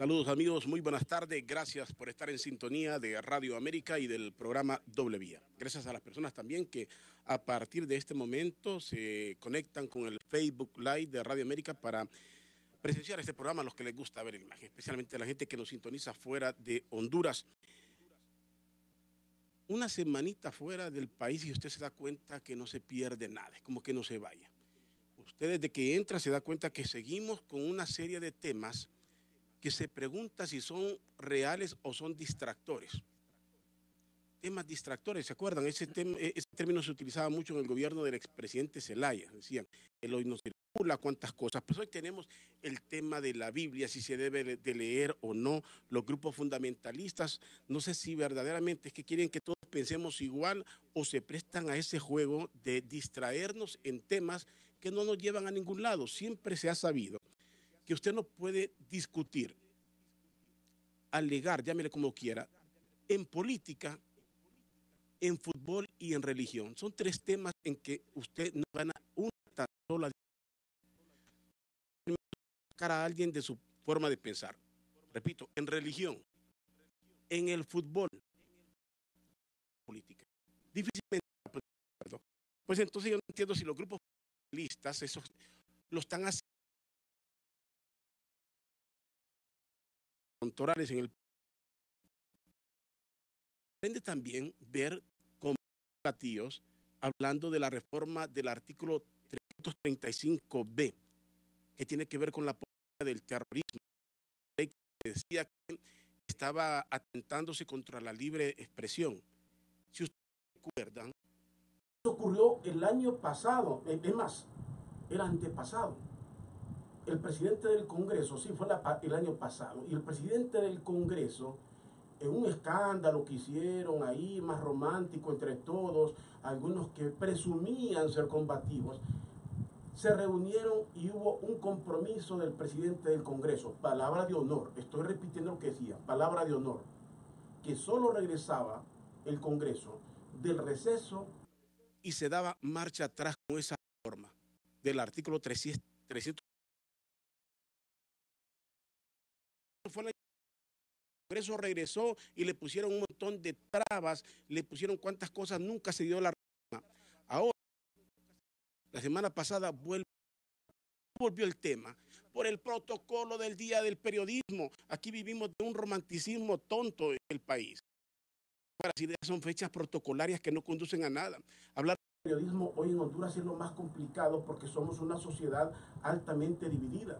Saludos amigos, muy buenas tardes. Gracias por estar en sintonía de Radio América y del programa Doble Vía. Gracias a las personas también que a partir de este momento se conectan con el Facebook Live de Radio América para presenciar este programa a los que les gusta ver imagen, especialmente a la gente que nos sintoniza fuera de Honduras. Una semanita fuera del país y usted se da cuenta que no se pierde nada, es como que no se vaya. Usted desde que entra se da cuenta que seguimos con una serie de temas que se pregunta si son reales o son distractores. Temas distractores, ¿se acuerdan? Ese término se utilizaba mucho en el gobierno del expresidente Zelaya. Decían, el hoy no circula, cuántas cosas. Pues hoy tenemos el tema de la Biblia, si se debe de leer o no. Los grupos fundamentalistas, no sé si verdaderamente es que quieren que todos pensemos igual o se prestan a ese juego de distraernos en temas que no nos llevan a ningún lado. Siempre se ha sabido que usted no puede discutir, alegar, llámele como quiera, en política, en fútbol y en religión. Son tres temas en que usted no gana una sola cara a alguien de su forma de pensar. Repito, en religión, en el fútbol, política. Difícilmente. Pues entonces yo no entiendo si los grupos listas, esos lo están haciendo electorales en el aprende también ver como platillos hablando de la reforma del artículo 335B, que tiene que ver con la política del terrorismo, que decía que estaba atentándose contra la libre expresión. Si ustedes recuerdan, eso ocurrió el año pasado, es más, el antepasado. El presidente del Congreso, sí, fue el año pasado, y el presidente del Congreso, en un escándalo que hicieron ahí, más romántico entre todos, algunos que presumían ser combativos, se reunieron y hubo un compromiso del presidente del Congreso, palabra de honor, estoy repitiendo lo que decía, palabra de honor, que solo regresaba el Congreso del receso y se daba marcha atrás con esa reforma del artículo 300. Fue el Congreso regresó y le pusieron un montón de trabas, le pusieron cuantas cosas, nunca se dio la reforma. Ahora, la semana pasada volvió el tema por el protocolo del Día del Periodismo. Aquí vivimos de un romanticismo tonto en el país. Las ideas son fechas protocolarias que no conducen a nada. Hablar de periodismo hoy en Honduras es lo más complicado porque somos una sociedad altamente dividida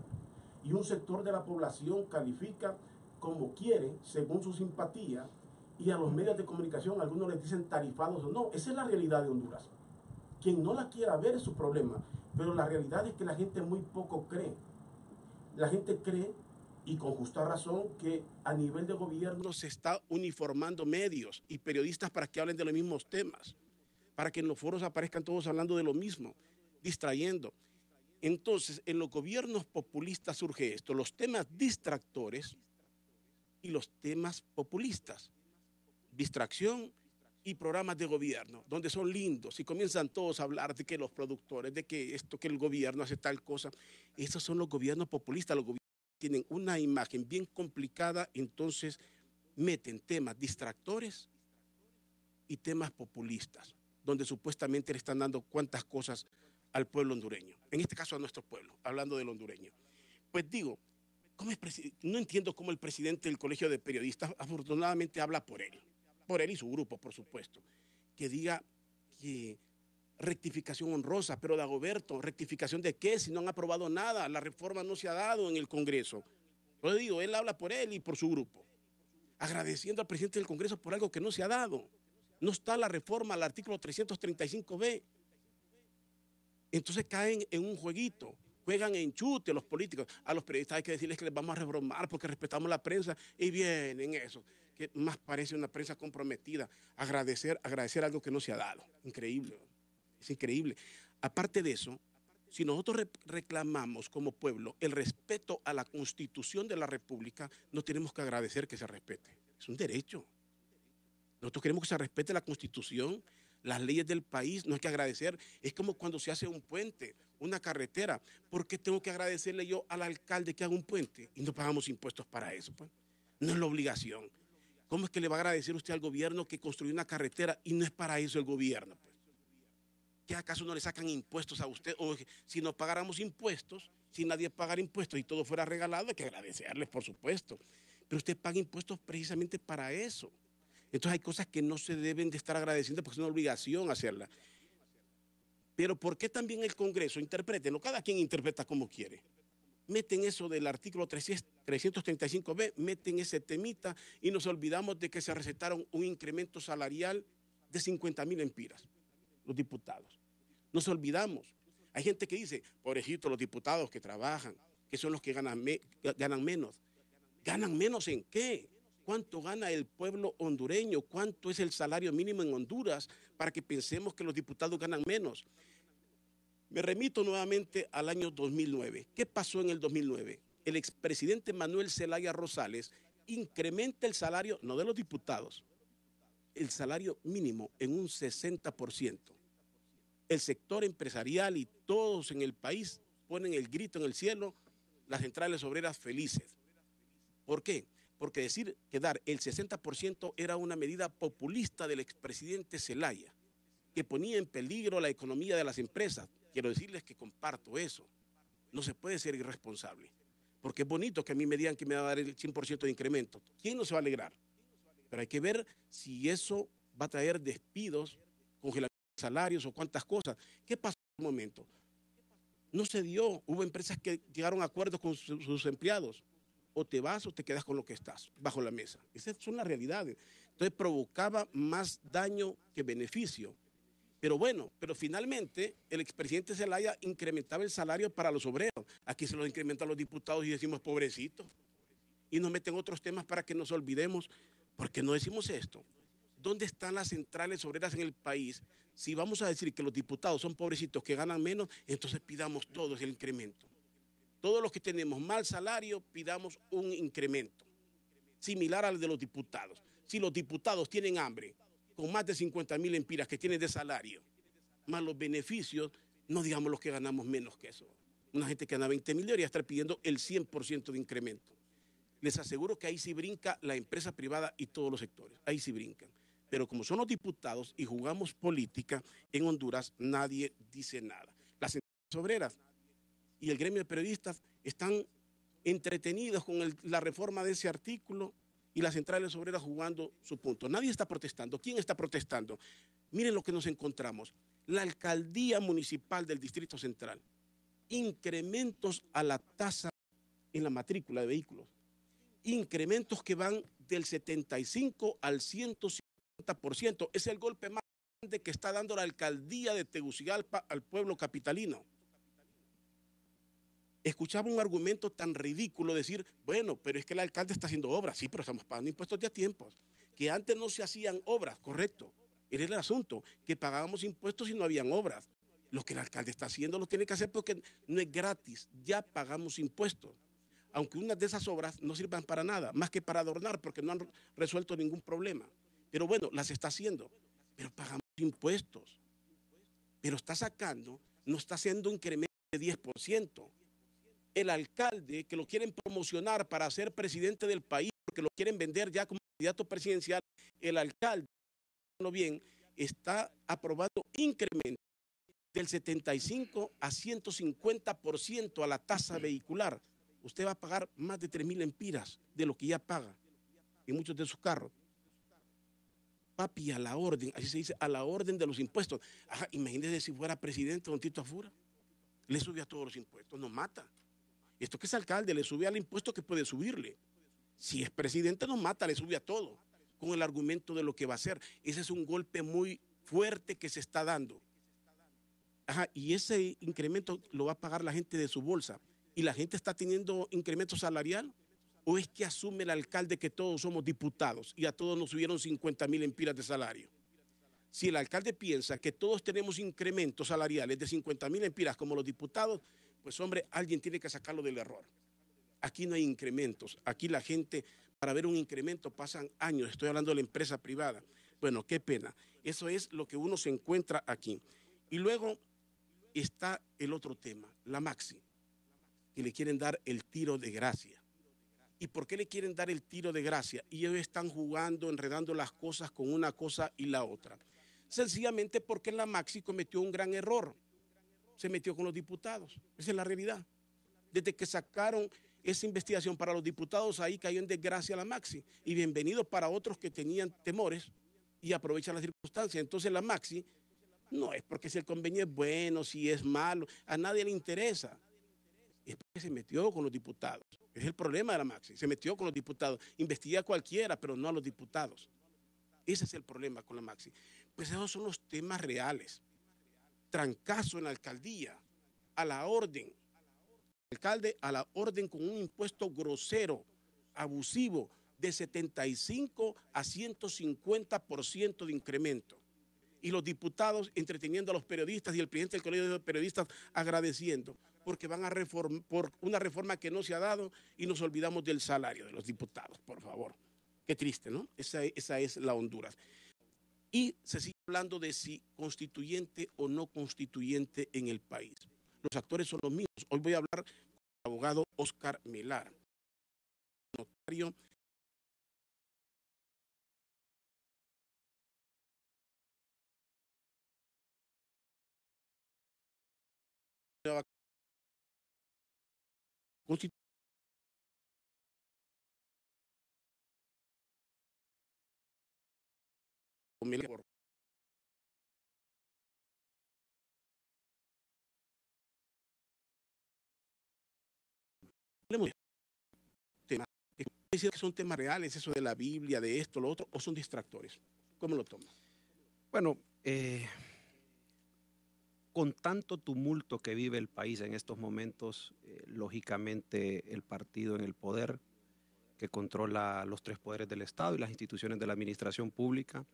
y un sector de la población califica como quiere, según su simpatía, y a los medios de comunicación algunos les dicen tarifados o no. Esa es la realidad de Honduras. Quien no la quiera ver es su problema, pero la realidad es que la gente muy poco cree. La gente cree, y con justa razón, que a nivel de gobierno se está uniformando medios y periodistas para que hablen de los mismos temas, para que en los foros aparezcan todos hablando de lo mismo, distrayendo. Entonces, en los gobiernos populistas surge esto, los temas distractores y los temas populistas, distracción y programas de gobierno, donde son lindos y comienzan todos a hablar de que los productores, de que esto, que el gobierno hace tal cosa. Esos son los gobiernos populistas, los gobiernos tienen una imagen bien complicada, entonces meten temas distractores y temas populistas, donde supuestamente le están dando cuantas cosas al pueblo hondureño, en este caso a nuestro pueblo, hablando del hondureño. Pues digo, no entiendo cómo el presidente del Colegio de Periodistas afortunadamente habla por él y su grupo, por supuesto, que diga que rectificación honrosa, pero Dagoberto, ¿rectificación de qué? Si no han aprobado nada, la reforma no se ha dado en el Congreso. Lo digo, él habla por él y por su grupo, agradeciendo al presidente del Congreso por algo que no se ha dado. No está la reforma al artículo 335B. Entonces caen en un jueguito, juegan en chute los políticos. A los periodistas hay que decirles que les vamos a reformar porque respetamos la prensa y vienen eso, que más parece una prensa comprometida, agradecer algo que no se ha dado. Increíble, es increíble. Aparte de eso, si nosotros reclamamos como pueblo el respeto a la Constitución de la República, no tenemos que agradecer que se respete. Es un derecho. Nosotros queremos que se respete la Constitución, las leyes del país, no hay que agradecer. Es como cuando se hace un puente. una carretera. ¿Por qué tengo que agradecerle yo al alcalde que haga un puente? Y no pagamos impuestos para eso, pues. No es la obligación. ¿Cómo es que le va a agradecer usted al gobierno que construyó una carretera y no es para eso el gobierno, pues? ¿Qué acaso no le sacan impuestos a usted? O si no pagáramos impuestos, si nadie pagara impuestos y todo fuera regalado, hay que agradecerles, por supuesto. Pero usted paga impuestos precisamente para eso. Entonces hay cosas que no se deben de estar agradeciendo porque es una obligación hacerlas. Pero ¿por qué también el Congreso? Interprétenlo, cada quien interpreta como quiere. Meten eso del artículo 335B, meten ese temita y nos olvidamos de que se recetaron un incremento salarial de 50,000 empiras, los diputados. Nos olvidamos. Hay gente que dice, pobrecito, los diputados que trabajan, que son los que ganan menos. ¿Ganan menos en qué? ¿Cuánto gana el pueblo hondureño? ¿Cuánto es el salario mínimo en Honduras para que pensemos que los diputados ganan menos? Me remito nuevamente al año 2009. ¿Qué pasó en el 2009? El expresidente Manuel Zelaya Rosales incrementa el salario, no de los diputados, el salario mínimo en un 60%. El sector empresarial y todos en el país ponen el grito en el cielo, las centrales obreras felices. ¿Por qué? Porque decir que dar el 60% era una medida populista del expresidente Zelaya, que ponía en peligro la economía de las empresas. Quiero decirles que comparto eso. No se puede ser irresponsable, porque es bonito que a mí me digan que me va a dar el 100% de incremento. ¿Quién no se va a alegrar? Pero hay que ver si eso va a traer despidos, congelamiento de salarios o cuántas cosas. ¿Qué pasó en ese momento? No se dio. Hubo empresas que llegaron a acuerdos con sus empleados. O te vas o te quedas con lo que estás, bajo la mesa. Esas son las realidades. Entonces provocaba más daño que beneficio. Pero bueno, pero finalmente el expresidente Zelaya incrementaba el salario para los obreros. Aquí se lo incrementan los diputados y decimos pobrecitos. Y nos meten otros temas para que nos olvidemos. ¿Por qué no decimos esto? ¿Dónde están las centrales obreras en el país? Si vamos a decir que los diputados son pobrecitos que ganan menos, entonces pidamos todos el incremento. Todos los que tenemos mal salario, pidamos un incremento similar al de los diputados. Si los diputados tienen hambre, con más de 50,000 empiras que tienen de salario, más los beneficios, no digamos los que ganamos menos que eso. Una gente que gana 20,000 debería estar pidiendo el 100% de incremento. Les aseguro que ahí sí brinca la empresa privada y todos los sectores, ahí sí brincan. Pero como son los diputados y jugamos política, en Honduras nadie dice nada. Las centrales obreras y el gremio de periodistas están entretenidos con la reforma de ese artículo y las centrales obreras jugando su punto. Nadie está protestando. ¿Quién está protestando? Miren lo que nos encontramos. La alcaldía municipal del Distrito Central. Incrementos a la tasa en la matrícula de vehículos. Incrementos que van del 75 al 150%. Es el golpe más grande que está dando la alcaldía de Tegucigalpa al pueblo capitalino. Escuchaba un argumento tan ridículo decir, bueno, pero es que el alcalde está haciendo obras. Sí, pero estamos pagando impuestos de a tiempos. Que antes no se hacían obras, correcto. Era el asunto, que pagábamos impuestos y no habían obras. Lo que el alcalde está haciendo lo tiene que hacer porque no es gratis, ya pagamos impuestos. Aunque unas de esas obras no sirvan para nada, más que para adornar, porque no han resuelto ningún problema. Pero bueno, las está haciendo, pero pagamos impuestos. Pero está sacando, no está haciendo un incremento de 10%. El alcalde, que lo quieren promocionar para ser presidente del país, porque lo quieren vender ya como candidato presidencial, el alcalde, no bien, está aprobando incremento del 75 a 150% a la tasa vehicular. Usted va a pagar más de 3,000 empiras de lo que ya paga en muchos de sus carros. Papi, a la orden, así se dice, a la orden de los impuestos. Ajá, imagínese si fuera presidente don Tito Afura, le sube a todos los impuestos, nos mata. Esto que es alcalde, le sube al impuesto que puede subirle. Si es presidente, nos mata, le sube a todo, con el argumento de lo que va a hacer. Ese es un golpe muy fuerte que se está dando. Ajá, y ese incremento lo va a pagar la gente de su bolsa. ¿Y la gente está teniendo incremento salarial? ¿O es que asume el alcalde que todos somos diputados y a todos nos subieron 50,000 empiras de salario? Si el alcalde piensa que todos tenemos incrementos salariales de 50,000 empiras como los diputados, pues hombre, alguien tiene que sacarlo del error. Aquí no hay incrementos. Aquí la gente, para ver un incremento, pasan años. Estoy hablando de la empresa privada. Bueno, qué pena. Eso es lo que uno se encuentra aquí. Y luego, está el otro tema, la Maxi, que le quieren dar el tiro de gracia. ¿Y por qué le quieren dar el tiro de gracia? Y ellos están jugando, enredando las cosas con una cosa y la otra. Sencillamente porque la Maxi cometió un gran error. Se metió con los diputados. Esa es la realidad. Desde que sacaron esa investigación para los diputados, ahí cayó en desgracia la Maxi. Y bienvenido para otros que tenían temores y aprovechan las circunstancias. Entonces la Maxi no es porque si el convenio es bueno, si es malo, a nadie le interesa. Es porque se metió con los diputados. Es el problema de la Maxi. Se metió con los diputados. Investiga a cualquiera, pero no a los diputados. Ese es el problema con la Maxi. Pues esos son los temas reales. Trancazo en la alcaldía, a la orden. Alcalde a la orden con un impuesto grosero, abusivo, de 75 a 150% de incremento. Y los diputados entreteniendo a los periodistas y el presidente del Colegio de Periodistas agradeciendo, porque van a reformar por una reforma que no se ha dado y nos olvidamos del salario de los diputados, por favor. Qué triste, ¿no? Esa es la Honduras. Y se sigue hablando de si constituyente o no constituyente en el país. Los actores son los mismos. Hoy voy a hablar con el abogado Oscar Melar, notario. Temas que son temas reales, eso de la Biblia, de esto, lo otro, o son distractores. ¿Cómo lo toman? Bueno, con tanto tumulto que vive el país en estos momentos, lógicamente el partido en el poder, que controla los tres poderes del Estado y las instituciones de la administración pública,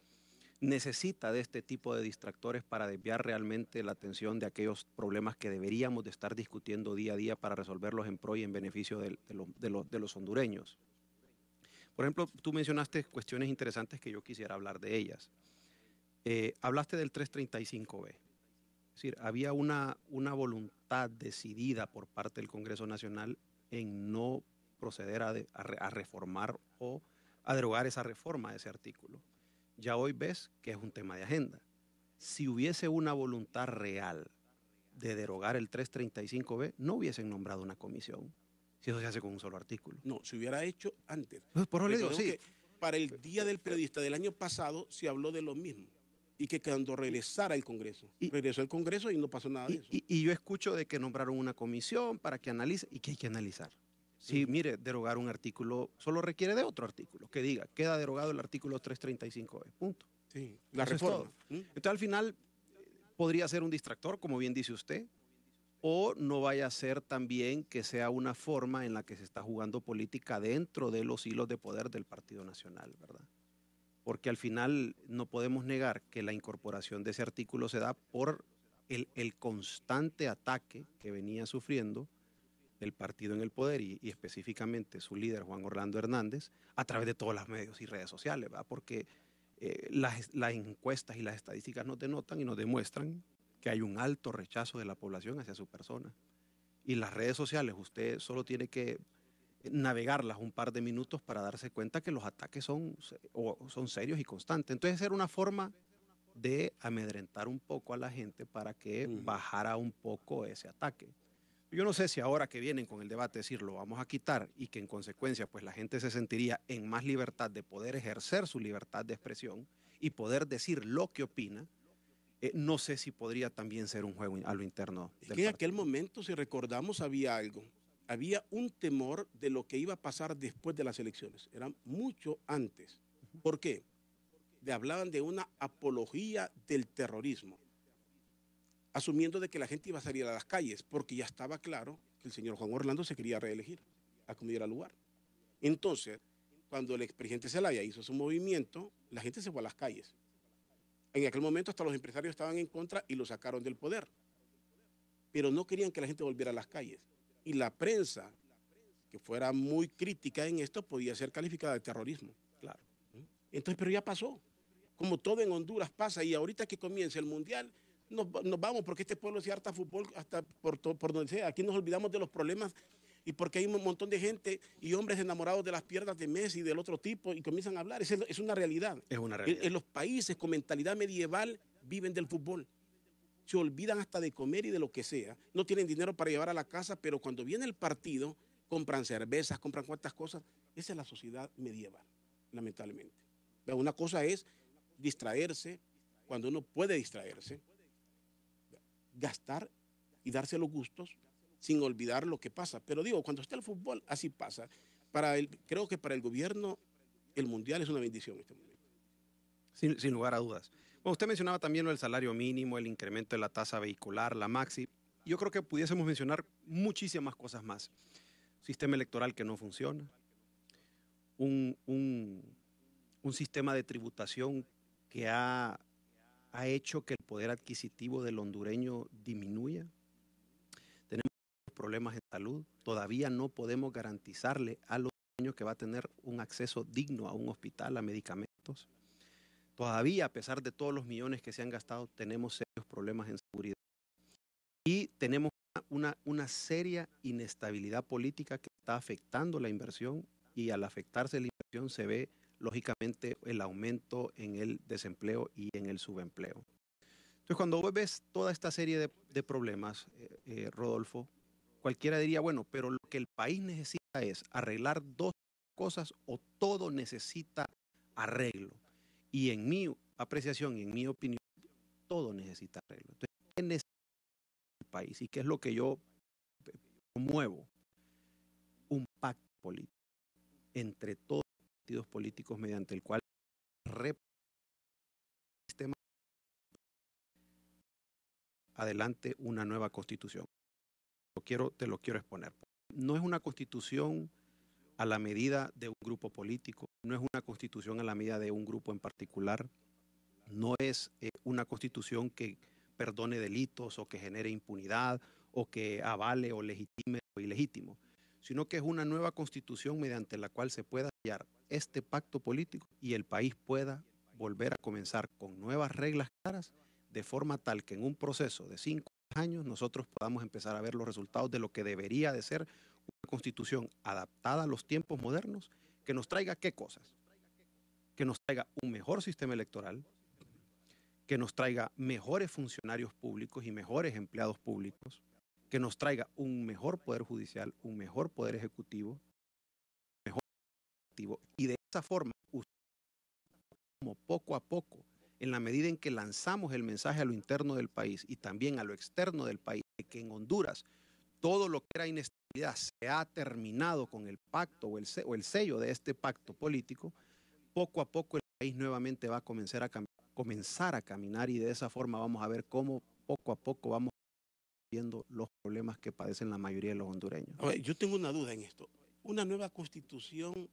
necesita de este tipo de distractores para desviar realmente la atención de aquellos problemas que deberíamos de estar discutiendo día a día para resolverlos en pro y en beneficio de los hondureños. Por ejemplo, tú mencionaste cuestiones interesantes que yo quisiera hablar de ellas. Hablaste del 335B. Es decir, había una voluntad decidida por parte del Congreso Nacional en no proceder a reformar o a derogar esa reforma de ese artículo. Ya hoy ves que es un tema de agenda. Si hubiese una voluntad real de derogar el 335B, no hubiesen nombrado una comisión, si eso se hace con un solo artículo. No, se hubiera hecho antes. Pues por eso le digo, sí. Para el Día del Periodista del año pasado se habló de lo mismo. Y que cuando regresara el Congreso, regresó el Congreso y no pasó nada de eso. Y yo escucho de que nombraron una comisión para que analice, y que hay que analizar. Sí, mire, derogar un artículo solo requiere de otro artículo, que diga, queda derogado el artículo 335B, punto. Sí, la reforma. Entonces al final podría ser un distractor, como bien dice usted, o no vaya a ser también que sea una forma en la que se está jugando política dentro de los hilos de poder del Partido Nacional, ¿verdad? Porque al final no podemos negar que la incorporación de ese artículo se da por el constante ataque que venía sufriendo el partido en el poder y específicamente su líder, Juan Orlando Hernández, a través de todos los medios y redes sociales, ¿verdad? Porque las encuestas y las estadísticas nos denotan y nos demuestran que hay un alto rechazo de la población hacia su persona. Y las redes sociales, usted solo tiene que navegarlas un par de minutos para darse cuenta que los ataques son serios y constantes. Entonces era una forma de amedrentar un poco a la gente para que bajara un poco ese ataque. Yo no sé si ahora que vienen con el debate decir lo vamos a quitar y que en consecuencia pues la gente se sentiría en más libertad de poder ejercer su libertad de expresión y poder decir lo que opina, no sé si podría también ser un juego a lo interno del partido. En aquel momento, si recordamos, había algo. Había un temor de lo que iba a pasar después de las elecciones. Era mucho antes. ¿Por qué? Hablaban de una apología del terrorismo, asumiendo de que la gente iba a salir a las calles, porque ya estaba claro que el señor Juan Orlando se quería reelegir, a como diera lugar. Entonces, cuando el expresidente Zelaya hizo su movimiento, la gente se fue a las calles. En aquel momento hasta los empresarios estaban en contra y lo sacaron del poder. Pero no querían que la gente volviera a las calles. Y la prensa, que fuera muy crítica en esto, podía ser calificada de terrorismo. Claro. Entonces, pero ya pasó. Como todo en Honduras pasa, y ahorita que comienza el Mundial, nos vamos porque este pueblo se harta fútbol hasta por donde sea. Aquí nos olvidamos de los problemas y porque hay un montón de gente y hombres enamorados de las piernas de Messi y del otro tipo y comienzan a hablar. Es una realidad. Es una realidad. En los países con mentalidad medieval viven del fútbol. Se olvidan hasta de comer y de lo que sea. No tienen dinero para llevar a la casa, pero cuando viene el partido, compran cervezas, compran cuantas cosas. Esa es la sociedad medieval, lamentablemente. Una cosa es distraerse, cuando uno puede distraerse, gastar y darse los gustos sin olvidar lo que pasa. Pero digo, cuando está el fútbol, así pasa. Creo que para el gobierno el mundial es una bendición en este momento. Sin lugar a dudas. Bueno, usted mencionaba también lo del salario mínimo, el incremento de la tasa vehicular, la Maxi. Yo creo que pudiésemos mencionar muchísimas cosas más. Sistema electoral que no funciona, un sistema de tributación que ha hecho que el poder adquisitivo del hondureño disminuya. Tenemos problemas en salud. Todavía no podemos garantizarle a los hondureños que va a tener un acceso digno a un hospital, a medicamentos. Todavía, a pesar de todos los millones que se han gastado, tenemos serios problemas en seguridad. Y tenemos una seria inestabilidad política que está afectando la inversión, y al afectarse la inversión se ve, lógicamente, el aumento en el desempleo y en el subempleo. Entonces, cuando vos ves toda esta serie de problemas, Rodolfo, cualquiera diría, bueno, pero lo que el país necesita es arreglar dos cosas o todo necesita arreglo. Y en mi apreciación y en mi opinión, todo necesita arreglo. Entonces, ¿qué necesita el país? ¿Y qué es lo que yo promuevo? Un pacto político entre todos los partidos políticos mediante el cual sistema adelante una nueva constitución. Te lo quiero exponer. No es una constitución a la medida de un grupo político, no es una constitución a la medida de un grupo en particular, no es una constitución que perdone delitos o que genere impunidad o que avale o legitime lo ilegítimo, sino que es una nueva constitución mediante la cual se pueda hallar este pacto político y el país pueda volver a comenzar con nuevas reglas claras, de forma tal que en un proceso de 5 años nosotros podamos empezar a ver los resultados de lo que debería de ser una constitución adaptada a los tiempos modernos, que nos traiga ¿qué cosas? Que nos traiga un mejor sistema electoral, que nos traiga mejores funcionarios públicos y mejores empleados públicos, que nos traiga un mejor poder judicial, un mejor poder ejecutivo, mejor ejecutivo, y de esa forma, como poco a poco, en la medida en que lanzamos el mensaje a lo interno del país y también a lo externo del país, de que en Honduras todo lo que era inestabilidad se ha terminado con el pacto o el sello de este pacto político, poco a poco el país nuevamente va a comenzar a caminar, y de esa forma vamos a ver cómo poco a poco vamos viendo los problemas que padecen la mayoría de los hondureños. A ver, yo tengo una duda en esto. Una nueva constitución,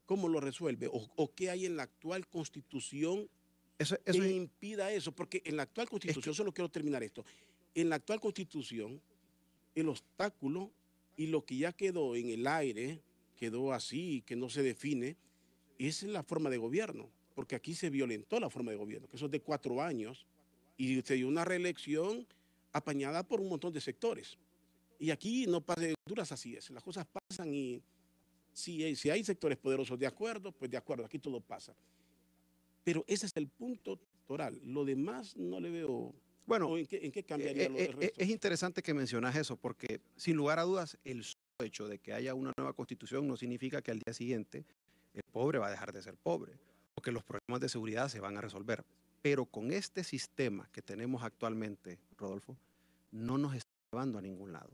¿cómo lo resuelve? ¿O qué hay en la actual constitución que impida eso? Porque en la actual constitución, solo quiero terminar esto, en la actual constitución, el obstáculo y lo que ya quedó en el aire, quedó así, que no se define, es la forma de gobierno, porque aquí se violentó la forma de gobierno, que eso es de 4 años, y se dio una reelección apañada por un montón de sectores. Y aquí no pasa en Honduras, así es, las cosas pasan y si hay sectores poderosos de acuerdo, pues de acuerdo, aquí todo pasa. Pero ese es el punto electoral, lo demás no le veo. Bueno, ¿En qué cambiaría el resto? Es interesante que mencionas eso, porque sin lugar a dudas, el solo hecho de que haya una nueva constitución no significa que al día siguiente el pobre va a dejar de ser pobre o que los problemas de seguridad se van a resolver. Pero con este sistema que tenemos actualmente, Rodolfo, no nos está llevando a ningún lado.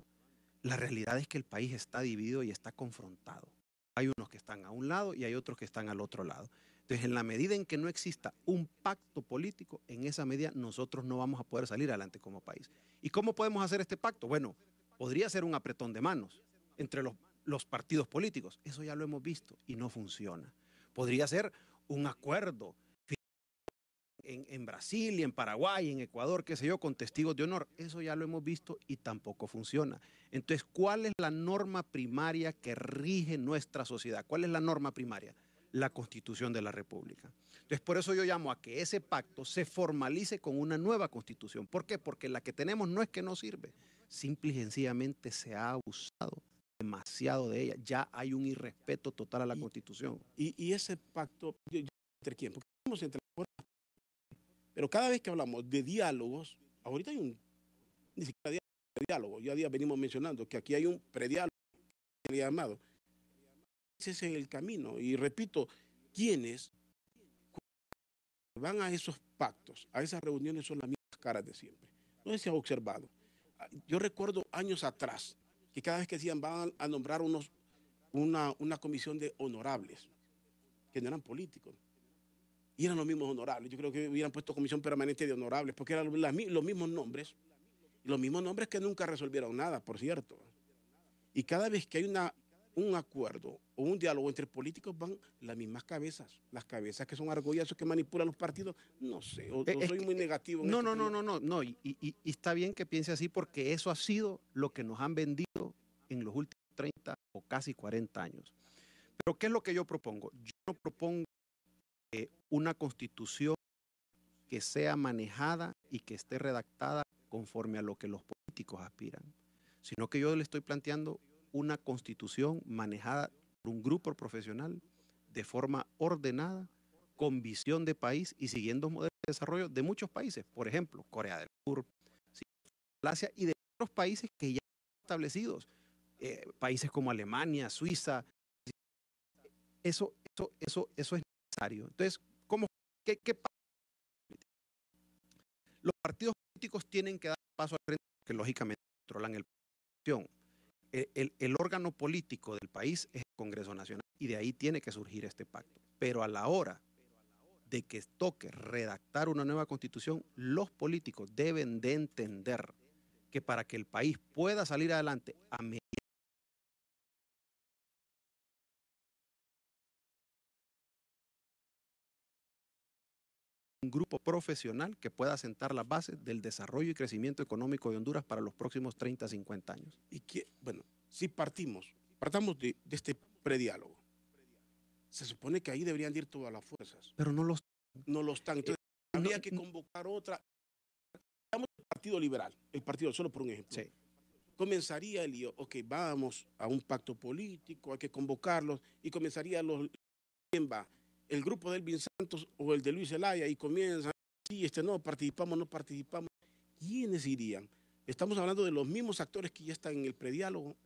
La realidad es que el país está dividido y está confrontado. Hay unos que están a un lado y hay otros que están al otro lado. Entonces, en la medida en que no exista un pacto político, en esa medida nosotros no vamos a poder salir adelante como país. ¿Y cómo podemos hacer este pacto? Bueno, podría ser un apretón de manos entre los partidos políticos. Eso ya lo hemos visto y no funciona. Podría ser un acuerdo en Brasil y en Paraguay, en Ecuador, qué sé yo, con testigos de honor. Eso ya lo hemos visto y tampoco funciona. Entonces, ¿cuál es la norma primaria que rige nuestra sociedad? ¿Cuál es la norma primaria? la Constitución de la República. Entonces, por eso yo llamo a que ese pacto se formalice con una nueva Constitución. ¿Por qué? Porque la que tenemos no es que no sirve, simple y sencillamente se ha abusado demasiado de ella. Ya hay un irrespeto total a la Constitución. Y ese pacto, ¿entre quién? Porque estamos entre las fuerzas, pero cada vez que hablamos de diálogos, ahorita hay ni siquiera diálogo, ya días venimos mencionando que aquí hay un prediálogo llamado. Ese es el camino. Y repito, quienes van a esos pactos, a esas reuniones, son las mismas caras de siempre. No sé si han observado. Yo recuerdo años atrás que cada vez que decían van a nombrar una comisión de honorables, que no eran políticos, y eran los mismos honorables. Yo creo que hubieran puesto comisión permanente de honorables, porque eran los mismos nombres que nunca resolvieron nada, por cierto. Y cada vez que hay un acuerdo o un diálogo entre políticos van las mismas cabezas, las cabezas que son argollazos que manipulan los partidos. No sé, o soy muy negativo. No, y está bien que piense así, porque eso ha sido lo que nos han vendido en los últimos 30 o casi 40 años. Pero ¿qué es lo que yo propongo? Yo no propongo una constitución que sea manejada y que esté redactada conforme a lo que los políticos aspiran, sino que yo le estoy planteando una constitución manejada por un grupo profesional de forma ordenada, con visión de país y siguiendo modelos de desarrollo de muchos países, por ejemplo, Corea del Sur, Malasia y de otros países que ya están establecidos, países como Alemania, Suiza. Eso es necesario. Entonces, ¿qué pasa? Los partidos políticos tienen que dar paso al frente porque lógicamente controlan el país. El órgano político del país es el Congreso Nacional y de ahí tiene que surgir este pacto. Pero a la hora de que toque redactar una nueva constitución, los políticos deben de entender que para que el país pueda salir adelante a medida un grupo profesional que pueda sentar las bases del desarrollo y crecimiento económico de Honduras para los próximos 30, 50 años. Y que, bueno, si partamos de este prediálogo, se supone que ahí deberían ir todas las fuerzas. Pero no lo están. Entonces, habría que convocar otra. Digamos el Partido Liberal, solo por un ejemplo. Sí. Comenzaría el lío, ok, vamos a un pacto político, hay que convocarlos, y comenzaría ¿quién va? El grupo de Elvin Santos o el de Luis Zelaya, y comienzan, sí, no participamos. ¿Quiénes irían? ¿Estamos hablando de los mismos actores que ya están en el prediálogo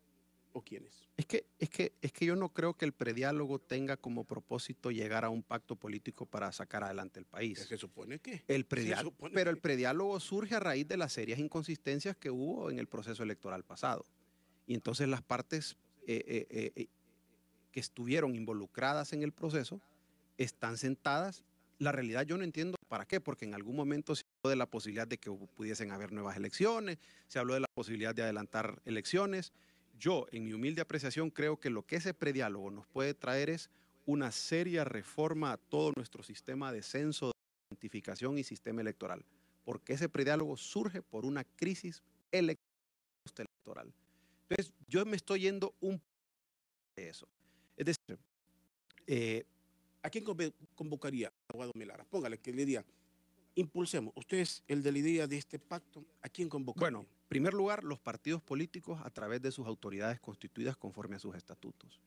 o quiénes? Es que yo no creo que el prediálogo tenga como propósito llegar a un pacto político para sacar adelante el país. Se supone que. El prediálogo surge a raíz de las serias inconsistencias que hubo en el proceso electoral pasado. Y entonces las partes que estuvieron involucradas en el proceso están sentadas. La realidad yo no entiendo para qué, porque en algún momento se habló de la posibilidad de que pudiesen haber nuevas elecciones, se habló de la posibilidad de adelantar elecciones. Yo, en mi humilde apreciación, creo que lo que ese prediálogo nos puede traer es una seria reforma a todo nuestro sistema de censo, de identificación y sistema electoral, porque ese prediálogo surge por una crisis electoral. Entonces, yo me estoy yendo un poco de eso. Es decir, ¿a quién convocaría, abogado Melara? Póngale que le diga, impulsemos. Usted es el de la idea de este pacto. ¿A quién convocaría? Bueno, en primer lugar, los partidos políticos a través de sus autoridades constituidas conforme a sus estatutos.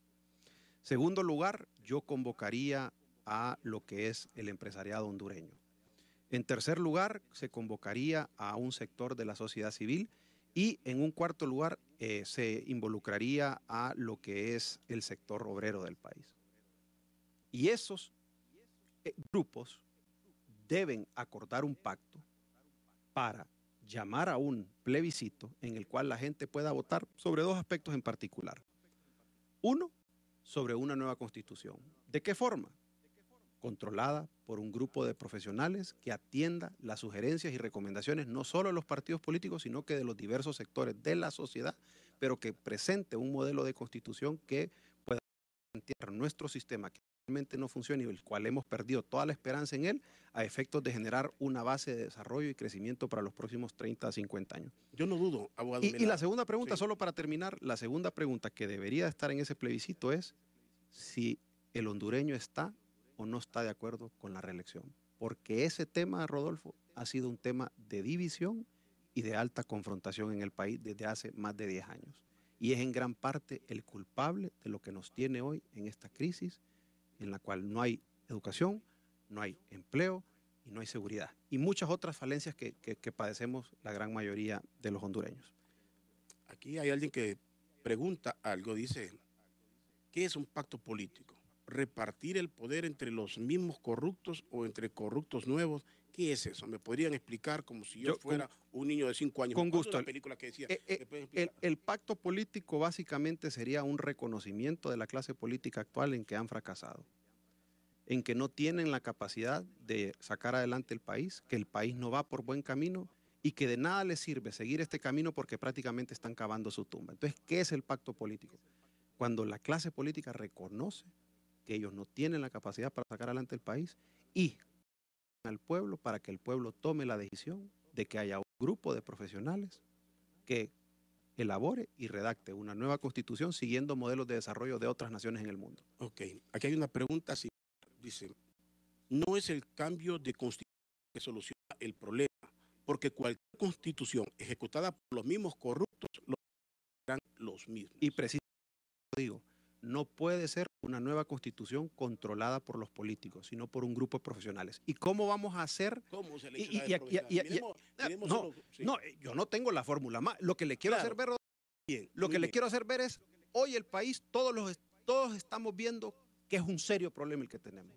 Segundo lugar, yo convocaría a lo que es el empresariado hondureño. En tercer lugar, se convocaría a un sector de la sociedad civil y en un cuarto lugar se involucraría a lo que es el sector obrero del país. Y esos grupos deben acordar un pacto para llamar a un plebiscito en el cual la gente pueda votar sobre dos aspectos en particular. Uno, sobre una nueva constitución. ¿De qué forma? Controlada por un grupo de profesionales que atienda las sugerencias y recomendaciones no solo de los partidos políticos, sino que de los diversos sectores de la sociedad, pero que presente un modelo de constitución que pueda plantear nuestro sistema que realmente no funciona y el cual hemos perdido toda la esperanza en él, a efectos de generar una base de desarrollo y crecimiento para los próximos 30 a 50 años. Yo no dudo, abogado. Y la segunda pregunta, sí, solo para terminar, la segunda pregunta que debería estar en ese plebiscito es si el hondureño está o no está de acuerdo con la reelección. Porque ese tema, Rodolfo, ha sido un tema de división y de alta confrontación en el país desde hace más de 10 años. Y es en gran parte el culpable de lo que nos tiene hoy en esta crisis en la cual no hay educación, no hay empleo y no hay seguridad. Y muchas otras falencias que padecemos la gran mayoría de los hondureños. Aquí hay alguien que pregunta algo, dice, ¿qué es un pacto político? ¿Repartir el poder entre los mismos corruptos o entre corruptos nuevos? ¿Qué es eso? ¿Me podrían explicar como si yo fuera un niño de 5 años? Con gusto. Una película que decía, el pacto político básicamente sería un reconocimiento de la clase política actual en que han fracasado, en que no tienen la capacidad de sacar adelante el país, que el país no va por buen camino y que de nada les sirve seguir este camino porque prácticamente están cavando su tumba. Entonces, ¿qué es el pacto político? Cuando la clase política reconoce que ellos no tienen la capacidad para sacar adelante el país y al pueblo para que el pueblo tome la decisión de que haya un grupo de profesionales que elabore y redacte una nueva constitución siguiendo modelos de desarrollo de otras naciones en el mundo. Ok, aquí hay una pregunta, dice, no es el cambio de constitución que soluciona el problema, porque cualquier constitución ejecutada por los mismos corruptos serán los mismos. Y precisamente digo, no puede ser una nueva constitución controlada por los políticos, sino por un grupo de profesionales. ¿Y cómo vamos a hacer? ¿Cómo se le No, yo no tengo la fórmula más. Lo que le quiero hacer ver, le quiero hacer ver es, hoy el país, todos estamos viendo que es un serio problema el que tenemos.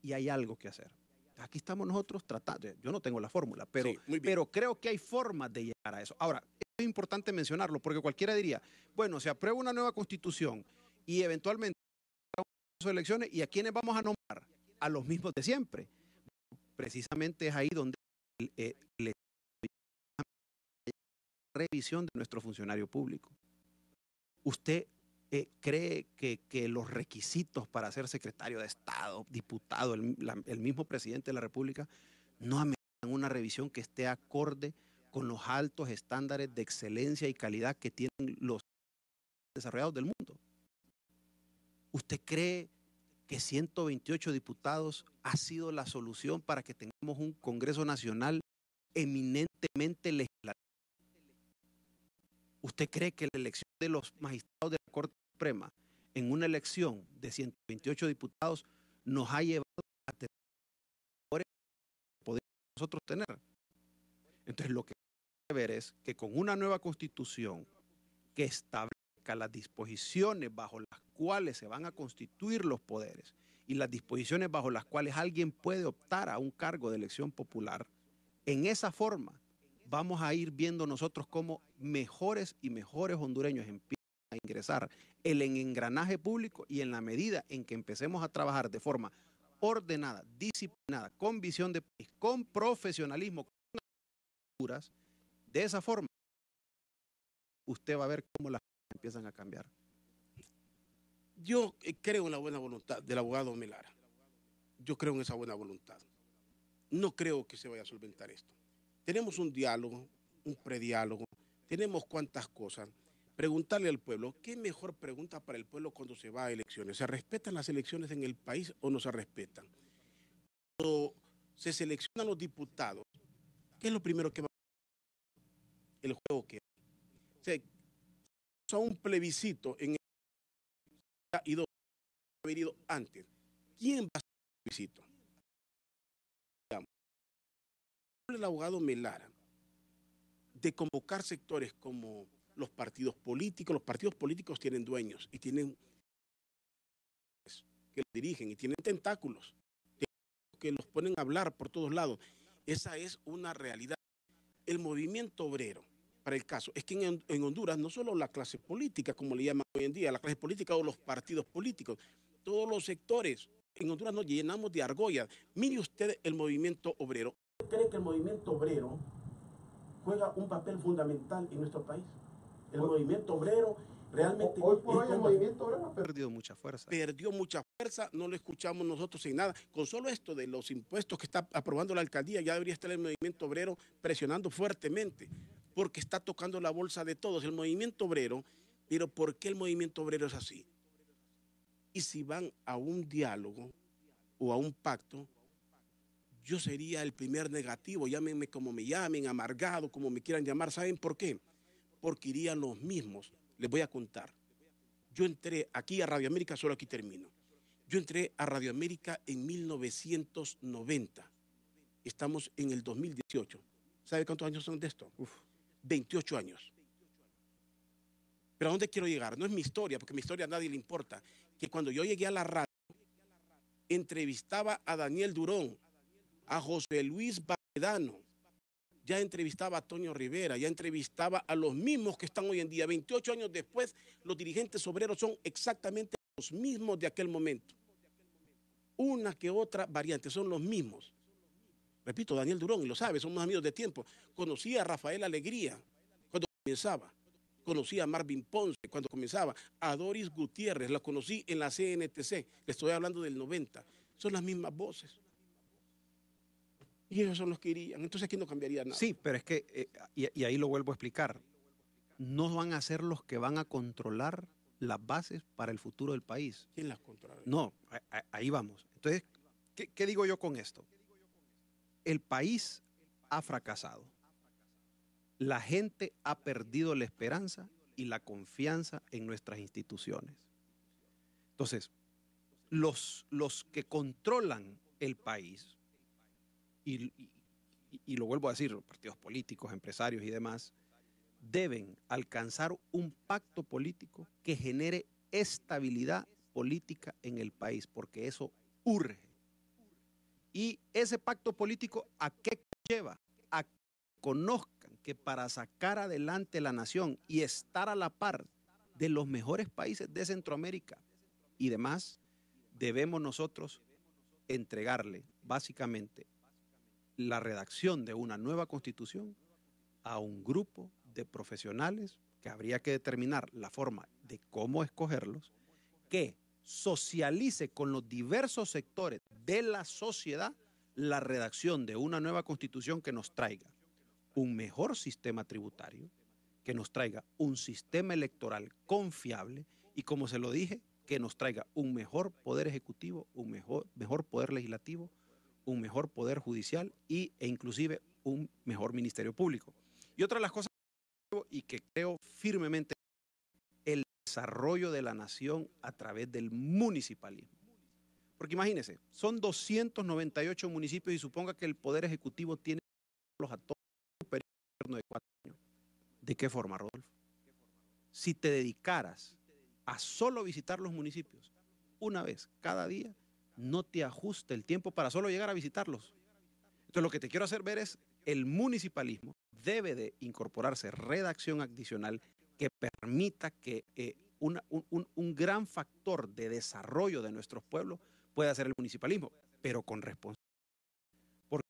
Y hay algo que hacer. Aquí estamos nosotros tratando, yo no tengo la fórmula, pero creo que hay formas de llegar a eso. Ahora, es importante mencionarlo, porque cualquiera diría, bueno, se aprueba una nueva constitución y eventualmente elecciones, ¿y a quiénes vamos a nombrar? A los mismos de siempre. Precisamente es ahí donde la revisión de nuestro funcionario público. ¿Usted cree que los requisitos para ser secretario de Estado, diputado, el mismo presidente de la República, no ameritan una revisión que esté acorde con los altos estándares de excelencia y calidad que tienen los desarrollados del mundo? ¿Usted cree que 128 diputados ha sido la solución para que tengamos un Congreso Nacional eminentemente legislativo? ¿Usted cree que la elección de los magistrados de la Corte Suprema en una elección de 128 diputados nos ha llevado a tener mejores que podemos nosotros tener? Entonces, lo que hay que ver es que con una nueva constitución que establezca las disposiciones bajo las cuales se van a constituir los poderes y las disposiciones bajo las cuales alguien puede optar a un cargo de elección popular, en esa forma vamos a ir viendo nosotros cómo mejores y mejores hondureños empiezan a ingresar en el engranaje público, y en la medida en que empecemos a trabajar de forma ordenada, disciplinada, con visión de país, con profesionalismo, con alturas, de esa forma usted va a ver cómo las cosas empiezan a cambiar. Yo creo en la buena voluntad del abogado Melara. Yo creo en esa buena voluntad. No creo que se vaya a solventar esto. Tenemos un diálogo, un prediálogo, tenemos cuantas cosas. Preguntarle al pueblo, ¿qué mejor pregunta para el pueblo cuando se va a elecciones? ¿Se respetan las elecciones en el país o no se respetan? Cuando se seleccionan los diputados, ¿qué es lo primero que va a hacer? El juego que hay. O sea, un plebiscito en el y dos haber ido antes. ¿Quién va a hacer el plebiscito? El abogado Melara de convocar sectores como los partidos políticos tienen dueños y tienen que los dirigen y tienen tentáculos que los ponen a hablar por todos lados. Esa es una realidad. El movimiento obrero, para el caso, es que en Honduras no solo la clase política, como le llaman hoy en día, la clase política o los partidos políticos, todos los sectores, en Honduras nos llenamos de argollas. Mire usted el movimiento obrero. ¿Usted cree que el movimiento obrero juega un papel fundamental en nuestro país? El movimiento obrero realmente... Hoy por hoy el movimiento obrero ha perdido mucha fuerza. Perdió mucha fuerza, no lo escuchamos nosotros en nada. Con solo esto de los impuestos que está aprobando la alcaldía, ya debería estar el movimiento obrero presionando fuertemente, porque está tocando la bolsa de todos. El movimiento obrero, pero ¿por qué el movimiento obrero es así? Y si van a un diálogo o a un pacto, yo sería el primer negativo, llámenme como me llamen, amargado, como me quieran llamar. ¿Saben por qué? Porque irían los mismos. Les voy a contar. Yo entré aquí a Radio América, solo aquí termino. Yo entré a Radio América en 1990. Estamos en el 2018. ¿Sabe cuántos años son de esto? 28 años. Pero ¿a dónde quiero llegar? No es mi historia, porque mi historia a nadie le importa. Que cuando yo llegué a la radio, entrevistaba a Daniel Durón, a José Luis Baquedano, ya entrevistaba a Toño Rivera, ya entrevistaba a los mismos que están hoy en día. 28 años después, los dirigentes obreros son exactamente los mismos de aquel momento. Una que otra variante, son los mismos. Repito, Daniel Durón, y lo sabe, somos amigos de tiempo. Conocí a Rafael Alegría cuando comenzaba. Conocí a Marvin Ponce cuando comenzaba. A Doris Gutiérrez, la conocí en la CNTC. Le estoy hablando del 90. Son las mismas voces. Y ellos son los que irían. Entonces aquí no cambiaría nada. Sí, pero es que, y ahí lo vuelvo a explicar, no van a ser los que van a controlar las bases para el futuro del país. ¿Quién las controla? No, ahí vamos. Entonces, ¿qué digo yo con esto? El país ha fracasado. La gente ha perdido la esperanza y la confianza en nuestras instituciones. Entonces, los que controlan el país, y lo vuelvo a decir, los partidos políticos, empresarios y demás, deben alcanzar un pacto político que genere estabilidad política en el país, porque eso urge. Y ese pacto político, ¿a qué lleva? A que conozcan que para sacar adelante la nación y estar a la par de los mejores países de Centroamérica y demás, debemos nosotros entregarle básicamente la redacción de una nueva constitución a un grupo de profesionales que habría que determinar la forma de cómo escogerlos, que socialice con los diversos sectores de la sociedad la redacción de una nueva constitución que nos traiga un mejor sistema tributario, que nos traiga un sistema electoral confiable y, como se lo dije, que nos traiga un mejor poder ejecutivo, un mejor poder legislativo, un mejor poder judicial e inclusive un mejor ministerio público. Y otra de las cosas y que creo firmemente, el desarrollo de la nación a través del municipalismo. Porque imagínense, son 298 municipios y suponga que el Poder Ejecutivo tiene a todos un periodo de 4 años. ¿De qué forma, Rodolfo? Si te dedicaras a solo visitar los municipios una vez cada día, no te ajusta el tiempo para solo llegar a visitarlos. Entonces, lo que te quiero hacer ver es el municipalismo debe de incorporarse redacción adicional que permita que un gran factor de desarrollo de nuestros pueblos pueda ser el municipalismo, pero con responsabilidad. Porque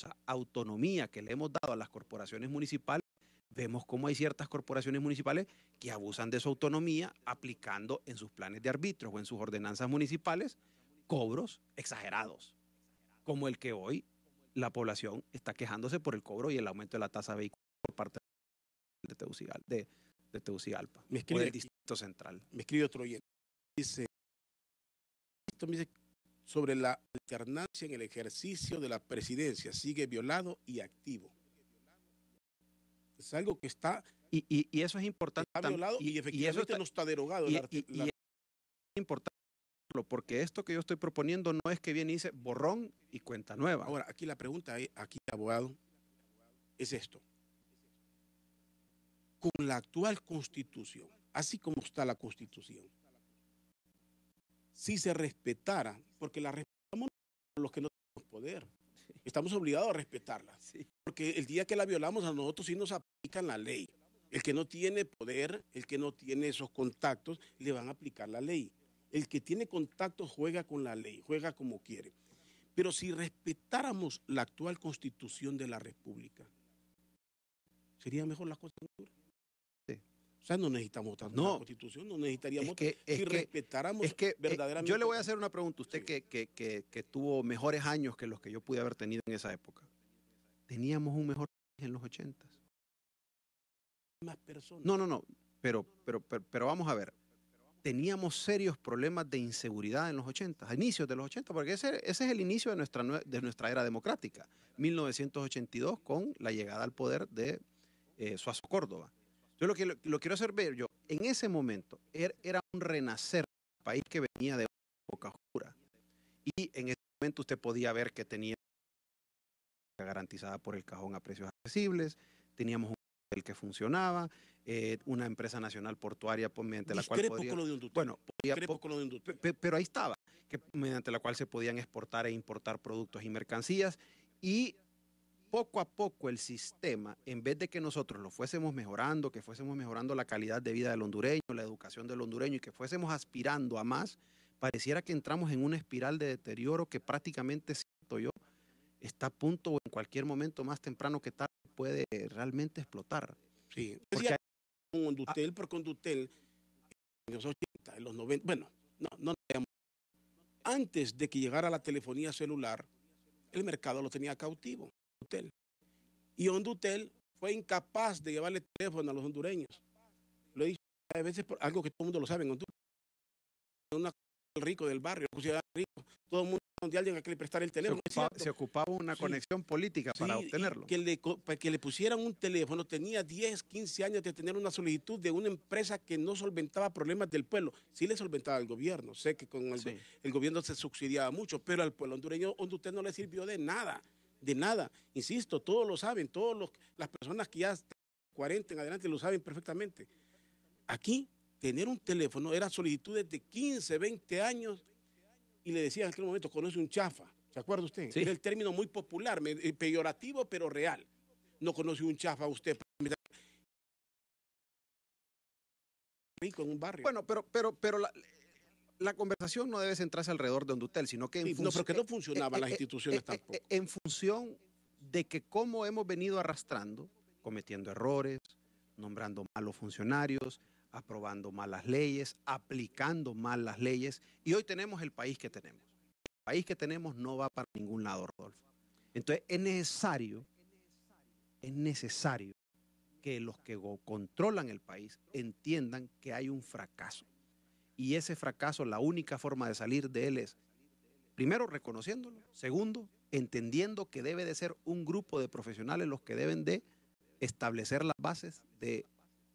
la autonomía que le hemos dado a las corporaciones municipales, vemos cómo hay ciertas corporaciones municipales que abusan de su autonomía aplicando en sus planes de arbitrio o en sus ordenanzas municipales cobros exagerados, como el que hoy la población está quejándose por el cobro y el aumento de la tasa vehicular por parte de Tegucigalpa, o del Distrito Central. Me escribe otro oyente. Dice, esto me dice sobre la alternancia en el ejercicio de la presidencia. Sigue violado y activo. Es algo que está... Y eso es importante. Está violado y efectivamente no está derogado. Y es importante porque esto que yo estoy proponiendo no es que viene y dice borrón y cuenta nueva. Ahora, aquí la pregunta es, aquí, abogado, es esto. Con la actual Constitución, así como está la Constitución, si se respetara, porque la respetamos los que no tenemos poder, estamos obligados a respetarla, sí, porque el día que la violamos a nosotros sí nos aplican la ley. El que no tiene poder, el que no tiene esos contactos, le van a aplicar la ley. El que tiene contactos juega con la ley, juega como quiere. Pero si respetáramos la actual Constitución de la República, ¿sería mejor las cosas? Sí. O sea, no necesitamos otra Constitución, no necesitaríamos otra. Si respetáramos verdaderamente. Yo le voy a hacer una pregunta. Usted sí, que tuvo mejores años que los que yo pude haber tenido en esa época. ¿Teníamos un mejor en los 80s? Más personas. No. Pero vamos a ver. teníamos serios problemas de inseguridad en los 80, a inicios de los 80, porque ese es el inicio de nuestra era democrática, 1982, con la llegada al poder de Suazo Córdoba. Yo lo quiero hacer ver yo, en ese momento era un renacer del país que venía de una época oscura. Y en ese momento usted podía ver que tenía garantizada por el cajón a precios accesibles, teníamos un hotel que funcionaba, una empresa nacional portuaria mediante la cual podría, con lo de Undutel. bueno, Con lo de Undutel. pero ahí estaba, que mediante la cual se podían exportar e importar productos y mercancías, y poco a poco el sistema, en vez de que nosotros lo fuésemos mejorando, que fuésemos mejorando la calidad de vida del hondureño, la educación del hondureño, y que fuésemos aspirando a más, pareciera que entramos en una espiral de deterioro que prácticamente, siento yo, está a punto o en cualquier momento más temprano que tarde puede realmente explotar. Sí, porque con Undutel, porque Undutel en los 80, en los 90, bueno, no antes de que llegara la telefonía celular, el mercado lo tenía cautivo, Undutel. Y Undutel fue incapaz de llevarle teléfono a los hondureños. Lo he dicho a veces, por algo que todo el mundo lo sabe, en Honduras, una rico del barrio, rico, todo el mundo de alguien a que le prestar el teléfono. Se ocupaba una conexión política para obtenerlo. Para que le pusieran un teléfono, tenía 10, 15 años de tener una solicitud de una empresa que no solventaba problemas del pueblo. Sí le solventaba el gobierno. Sé que con el gobierno se subsidiaba mucho, pero al pueblo hondureño usted no le sirvió de nada. De nada. Insisto, todos lo saben, las personas que ya están 40 en adelante lo saben perfectamente. Aquí, tener un teléfono era solicitudes de 15, 20 años y le decían en aquel momento, conoce un chafa. ¿Se acuerda usted? Sí. Era el término muy popular, peyorativo, pero real. No conoce un chafa usted. Rico en un barrio. Bueno, pero la conversación no debe centrarse alrededor de Undutel, sino que pero que no funcionaban las instituciones tampoco. En función de que cómo hemos venido arrastrando, cometiendo errores, nombrando malos funcionarios, aprobando malas leyes, aplicando mal las leyes, y hoy tenemos el país que tenemos. El país que tenemos no va para ningún lado, Rodolfo. Entonces es necesario que los que controlan el país entiendan que hay un fracaso. Y ese fracaso, la única forma de salir de él es, primero, reconociéndolo. Segundo, entendiendo que debe de ser un grupo de profesionales los que deben de establecer las bases de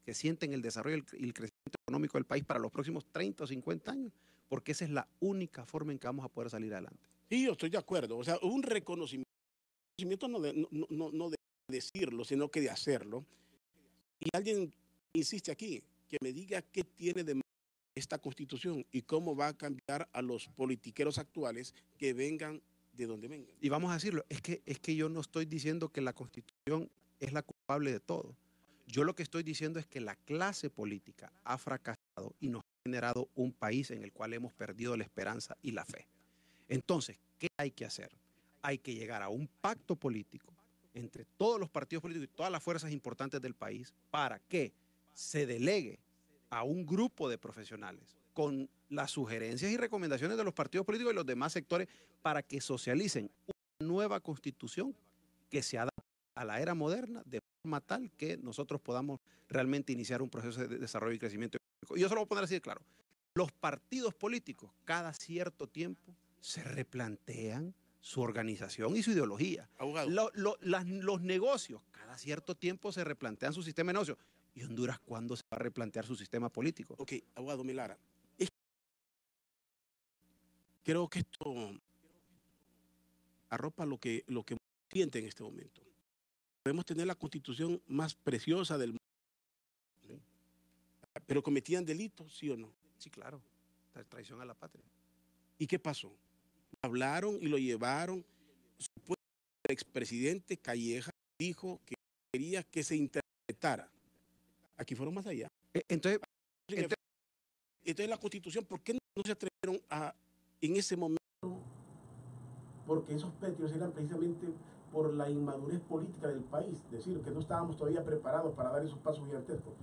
que sienten el desarrollo y el crecimiento económico del país para los próximos 30 o 50 años, porque esa es la única forma en que vamos a poder salir adelante. Sí, yo estoy de acuerdo. O sea, un reconocimiento no de decirlo, sino que de hacerlo. Y alguien insiste aquí, que me diga qué tiene de malo esta Constitución y cómo va a cambiar a los politiqueros actuales que vengan de donde vengan. Y vamos a decirlo, es que yo no estoy diciendo que la Constitución es la culpable de todo. Yo lo que estoy diciendo es que la clase política ha fracasado y nos ha generado un país en el cual hemos perdido la esperanza y la fe. Entonces, ¿qué hay que hacer? Hay que llegar a un pacto político entre todos los partidos políticos y todas las fuerzas importantes del país para que se delegue a un grupo de profesionales con las sugerencias y recomendaciones de los partidos políticos y los demás sectores para que socialicen una nueva constitución que se adapte a la era moderna de forma tal que nosotros podamos realmente iniciar un proceso de desarrollo y crecimiento económico. Y yo se lo voy a poner así de claro. Los partidos políticos cada cierto tiempo se replantean su organización y su ideología. Los negocios cada cierto tiempo se replantean su sistema de negocios. ¿Y Honduras cuándo se va a replantear su sistema político? Ok, abogado Melara. Creo que esto arropa lo que siente en este momento. Podemos tener la constitución más preciosa del mundo. ¿Sí? Pero cometían delitos, ¿sí o no? Sí, claro. Traición a la patria. ¿Y qué pasó? Hablaron y lo llevaron. El expresidente Calleja dijo que quería que se interpretara. Aquí fueron más allá. Entonces la Constitución, ¿por qué no se atrevieron en ese momento? Porque esos petios eran precisamente por la inmadurez política del país, es decir, que no estábamos todavía preparados para dar esos pasos gigantescos.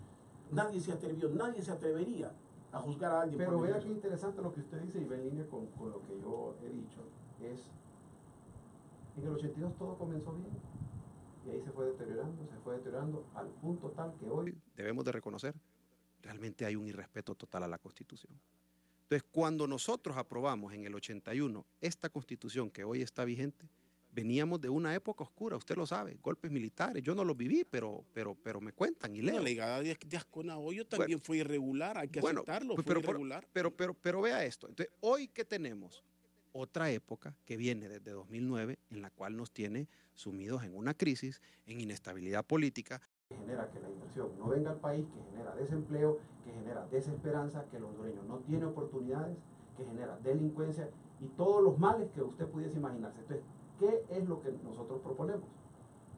Nadie se atrevió, nadie se atrevería a juzgar a alguien. Pero vea qué interesante lo que usted dice y va en línea con lo que yo he dicho. En el 82 todo comenzó bien y ahí se fue deteriorando al punto tal que hoy debemos de reconocer realmente hay un irrespeto total a la Constitución. Entonces, cuando nosotros aprobamos en el 81 esta Constitución que hoy está vigente, veníamos de una época oscura, usted lo sabe, golpes militares. Yo no los viví, pero me cuentan y leo. La llegada de Ascona Hoyo también fue irregular, hay que aceptarlo, fue irregular. Pero vea esto. Entonces, hoy que tenemos otra época que viene desde 2009, en la cual nos tiene sumidos en una crisis, en inestabilidad política. Genera que la inversión no venga al país, que genera desempleo, que genera desesperanza, que el hondureño no tiene oportunidades, que genera delincuencia y todos los males que usted pudiese imaginarse. Entonces, ¿qué es lo que nosotros proponemos?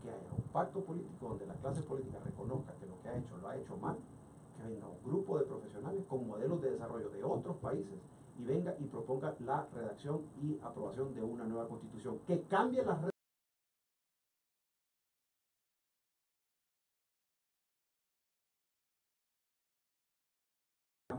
Que haya un pacto político donde la clase política reconozca que lo que ha hecho lo ha hecho mal, que venga un grupo de profesionales con modelos de desarrollo de otros países y venga y proponga la redacción y aprobación de una nueva constitución que cambie las reglas.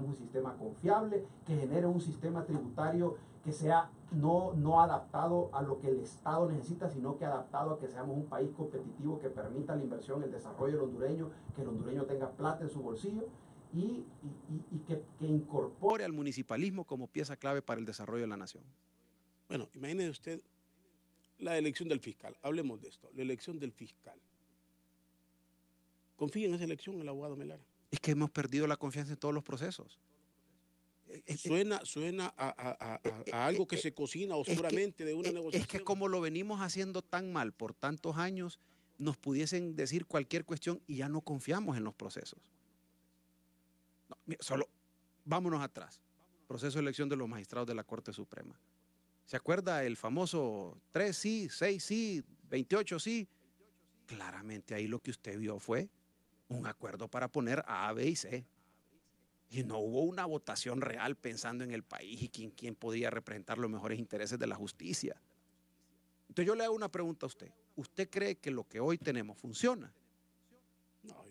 Un sistema confiable, que genere un sistema tributario que sea no adaptado a lo que el Estado necesita, sino que adaptado a que seamos un país competitivo que permita la inversión, el desarrollo del hondureño, que el hondureño tenga plata en su bolsillo y que incorpore al municipalismo como pieza clave para el desarrollo de la nación. Bueno, imagínese usted la elección del fiscal. Hablemos de esto, la elección del fiscal. ¿Confía en esa elección el abogado Melara? Es que hemos perdido la confianza en todos los procesos. Suena a algo que se cocina oscuramente de una negociación. Es que como lo venimos haciendo tan mal por tantos años, nos pudiesen decir cualquier cuestión y ya no confiamos en los procesos. No, solo vámonos atrás. Proceso de elección de los magistrados de la Corte Suprema. ¿Se acuerda el famoso 3 sí, 6 sí, 28 sí? Claramente ahí lo que usted vio fue un acuerdo para poner A, B y C. Y no hubo una votación real pensando en el país y quién podría representar los mejores intereses de la justicia. Entonces yo le hago una pregunta a usted. ¿Usted cree que lo que hoy tenemos funciona? No,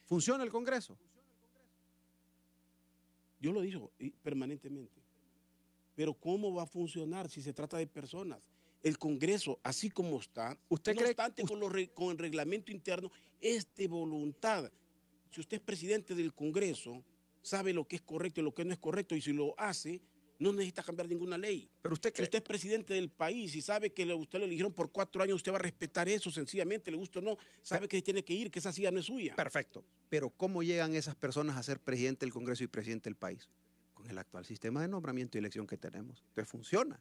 ¿Funciona el Congreso? Yo lo digo permanentemente. Pero ¿cómo va a funcionar si se trata de personas? El Congreso, así como está, ¿Usted no cree, obstante con el reglamento interno, es de voluntad. Si usted es presidente del Congreso, sabe lo que es correcto y lo que no es correcto, y si lo hace, no necesita cambiar ninguna ley. Pero usted si usted es presidente del país y sabe que usted lo eligieron por 4 años, usted va a respetar eso sencillamente, le guste o no, sabe que se tiene que ir, que esa silla no es suya. Perfecto. Pero ¿cómo llegan esas personas a ser presidente del Congreso y presidente del país? Con el actual sistema de nombramiento y elección que tenemos. Entonces, ¿funciona?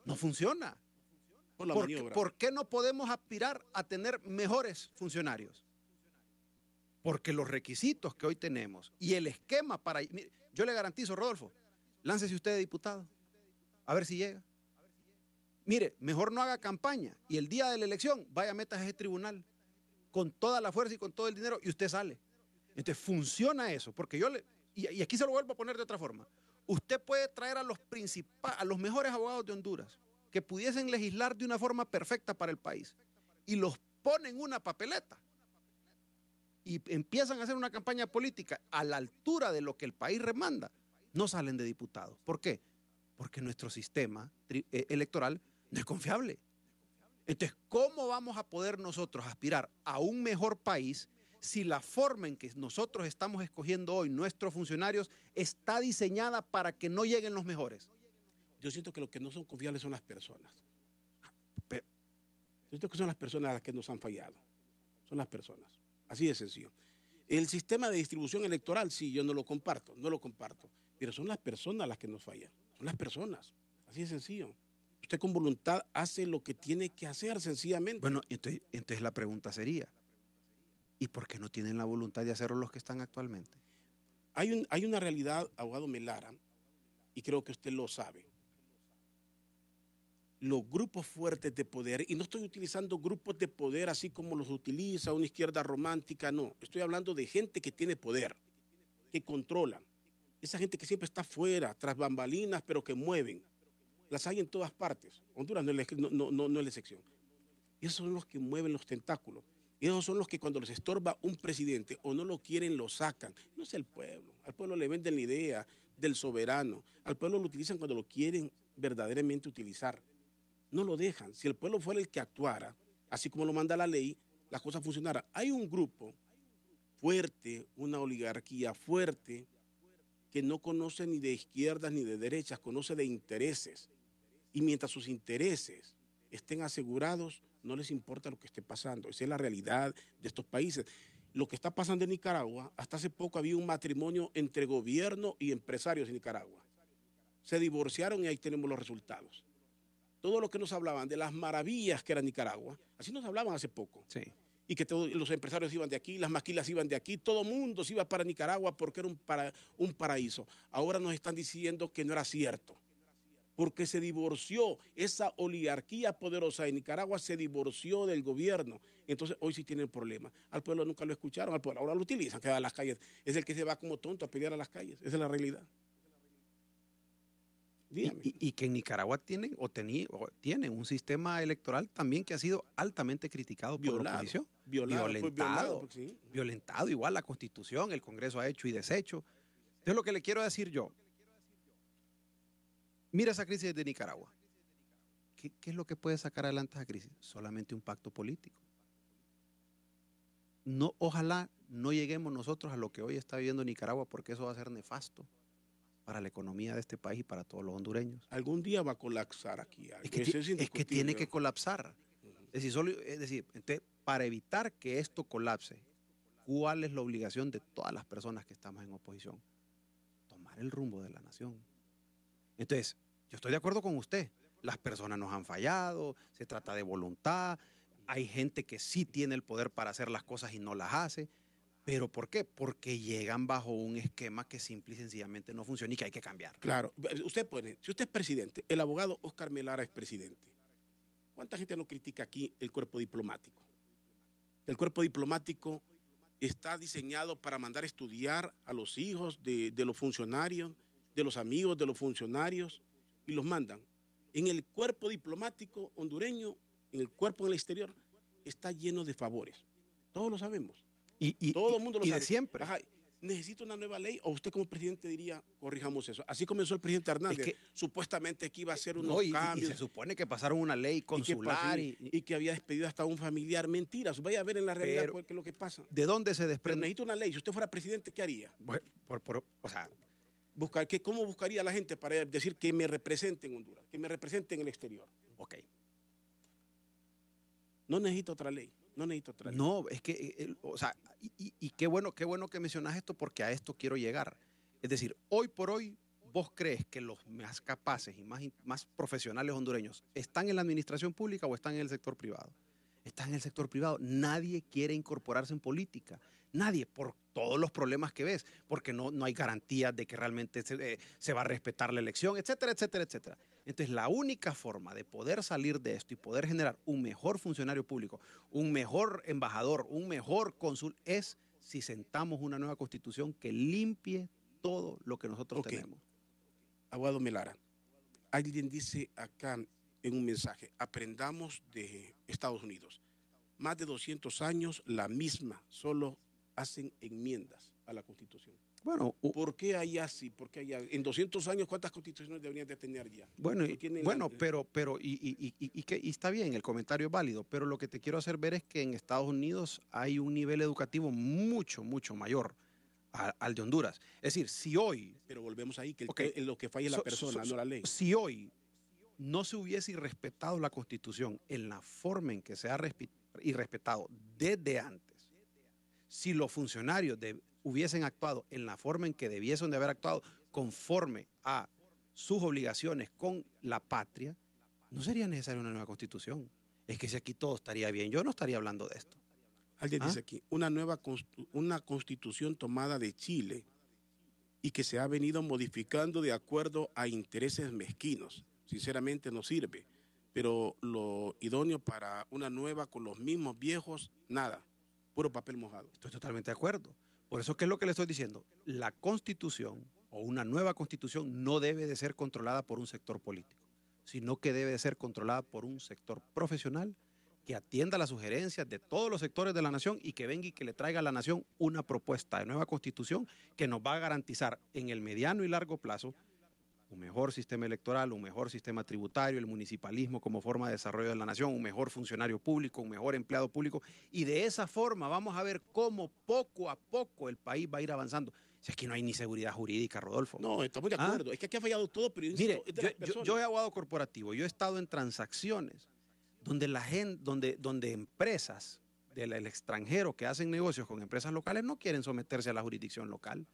No funciona. ¿Por qué no podemos aspirar a tener mejores funcionarios? Porque los requisitos que hoy tenemos y el esquema para... Mire, yo le garantizo, Rodolfo, láncese usted de diputado, a ver si llega. Mire, mejor no haga campaña y el día de la elección vaya, métase a ese tribunal con toda la fuerza y con todo el dinero y usted sale. Entonces funciona eso, porque y aquí se lo vuelvo a poner de otra forma. Usted puede traer a los mejores abogados de Honduras que pudiesen legislar de una forma perfecta para el país y los pone en una papeleta y empiezan a hacer una campaña política a la altura de lo que el país remanda, no salen de diputados. ¿Por qué? Porque nuestro sistema electoral no es confiable. Entonces, ¿cómo vamos a poder nosotros aspirar a un mejor país si la forma en que nosotros estamos escogiendo hoy nuestros funcionarios está diseñada para que no lleguen los mejores? Yo siento que lo que no son confiables son las personas. Yo siento que son las personas las que nos han fallado. Son las personas. Así de sencillo. El sistema de distribución electoral, sí, yo no lo comparto. Pero son las personas las que nos fallan. Son las personas. Así de sencillo. Usted con voluntad hace lo que tiene que hacer, sencillamente. Bueno, entonces la pregunta sería, ¿y por qué no tienen la voluntad de hacerlo los que están actualmente? Hay una realidad, abogado Melara, y creo que usted lo sabe. Los grupos fuertes de poder, y no estoy utilizando grupos de poder así como los utiliza una izquierda romántica, no. Estoy hablando de gente que tiene poder, que controla. Esa gente que siempre está afuera, tras bambalinas, pero que mueven. Las hay en todas partes. Honduras no es la excepción. Esos son los que mueven los tentáculos. Esos son los que cuando les estorba un presidente o no lo quieren, lo sacan. No es el pueblo. Al pueblo le venden la idea del soberano. Al pueblo lo utilizan cuando lo quieren verdaderamente utilizar. No lo dejan. Si el pueblo fuera el que actuara, así como lo manda la ley, las cosas funcionaran. Hay un grupo fuerte, una oligarquía fuerte, que no conoce ni de izquierdas ni de derechas, conoce de intereses. Y mientras sus intereses estén asegurados, no les importa lo que esté pasando. Esa es la realidad de estos países. Lo que está pasando en Nicaragua, hasta hace poco había un matrimonio entre gobierno y empresarios en Nicaragua. Se divorciaron y ahí tenemos los resultados. Todo lo que nos hablaban de las maravillas que era Nicaragua, así nos hablaban hace poco. Sí. Y que todos los empresarios iban de aquí, las maquilas iban de aquí, todo el mundo se iba para Nicaragua porque era un paraíso. Ahora nos están diciendo que no era cierto, porque se divorció, esa oligarquía poderosa de Nicaragua se divorció del gobierno. Entonces hoy sí tienen problemas. Al pueblo nunca lo escucharon, al pueblo ahora lo utilizan, que va a las calles. Es el que se va como tonto a pelear a las calles, esa es la realidad. Y que en Nicaragua tienen un sistema electoral también que ha sido altamente criticado por la oposición. Violentado igual la Constitución, el Congreso ha hecho y deshecho. Entonces lo que le quiero decir yo, mira esa crisis de Nicaragua. ¿Qué es lo que puede sacar adelante esa crisis? Solamente un pacto político. No, ojalá no lleguemos nosotros a lo que hoy está viviendo Nicaragua, porque eso va a ser nefasto para la economía de este país y para todos los hondureños. Algún día va a colapsar aquí. Es que tiene que colapsar. Es decir, entonces, para evitar que esto colapse, ¿cuál es la obligación de todas las personas que estamos en oposición? Tomar el rumbo de la nación. Entonces, yo estoy de acuerdo con usted. Las personas nos han fallado, se trata de voluntad, hay gente que sí tiene el poder para hacer las cosas y no las hace. ¿Pero por qué? Porque llegan bajo un esquema que simple y sencillamente no funciona y que hay que cambiar. Claro. Si usted es presidente, el abogado Oscar Melara es presidente. ¿Cuánta gente no critica aquí el cuerpo diplomático? El cuerpo diplomático está diseñado para mandar a estudiar a los hijos de los funcionarios, de los amigos de los funcionarios, y los mandan. En el cuerpo diplomático hondureño, en el cuerpo en el exterior, está lleno de favores. Todos lo sabemos. Todo el mundo lo sabe. De siempre. Ajá, necesita una nueva ley, o usted como presidente diría, corrijamos eso. Así comenzó el presidente Hernández, supuestamente que iba a hacer unos cambios. Y se supone que pasaron una ley consular. Y que había despedido hasta un familiar. Mentiras, vaya a ver en la realidad qué es lo que pasa. ¿De dónde se desprende? Pero necesita una ley. Si usted fuera presidente, ¿qué haría? Bueno, o sea, ¿cómo buscaría a la gente para decir que me represente en Honduras, que me represente en el exterior? Ok. No necesito otra ley. No necesito otra ley. No, es que, o sea, y qué bueno que mencionas esto, porque a esto quiero llegar. Es decir, hoy por hoy, ¿vos crees que los más capaces y más profesionales hondureños están en la administración pública o están en el sector privado? Están en el sector privado. Nadie quiere incorporarse en política. Nadie, por todos los problemas que ves, porque no hay garantías de que realmente se va a respetar la elección, etcétera, etcétera, etcétera. Entonces, la única forma de poder salir de esto y poder generar un mejor funcionario público, un mejor embajador, un mejor cónsul, es si sentamos una nueva constitución que limpie todo lo que nosotros tenemos. Abogado Melara, alguien dice acá en un mensaje, aprendamos de Estados Unidos. Más de 200 años, la misma, solo hacen enmiendas a la Constitución. Bueno, ¿por qué hay así? ¿Por qué hay en 200 años cuántas constituciones deberían de tener ya? Bueno, pero está bien, el comentario es válido, pero lo que te quiero hacer ver es que en Estados Unidos hay un nivel educativo mucho, mucho mayor al de Honduras. Es decir, si hoy... Pero volvemos ahí, que lo que falla es la persona, no la ley. Si hoy no se hubiese respetado la Constitución en la forma en que se ha respetado desde antes, si los funcionarios hubiesen actuado en la forma en que debiesen de haber actuado conforme a sus obligaciones con la patria, no sería necesaria una nueva Constitución. Es que si aquí todo estaría bien, yo no estaría hablando de esto. Alguien dice aquí, una Constitución tomada de Chile y que se ha venido modificando de acuerdo a intereses mezquinos. Sinceramente no sirve, pero lo idóneo para una nueva con los mismos viejos, nada, puro papel mojado. Estoy totalmente de acuerdo. Por eso, ¿qué es lo que le estoy diciendo? La Constitución o una nueva Constitución no debe de ser controlada por un sector político, sino que debe de ser controlada por un sector profesional que atienda las sugerencias de todos los sectores de la nación y que venga y que le traiga a la nación una propuesta de nueva Constitución que nos va a garantizar en el mediano y largo plazo un mejor sistema electoral, un mejor sistema tributario, el municipalismo como forma de desarrollo de la nación, un mejor funcionario público, un mejor empleado público, y de esa forma vamos a ver cómo poco a poco el país va a ir avanzando. Si es que no hay ni seguridad jurídica, Rodolfo. No, estamos de acuerdo. Es que aquí ha fallado todo, pero mire, es de las personas. yo he abogado corporativo, yo he estado en transacciones donde la gente, donde empresas del extranjero que hacen negocios con empresas locales no quieren someterse a la jurisdicción local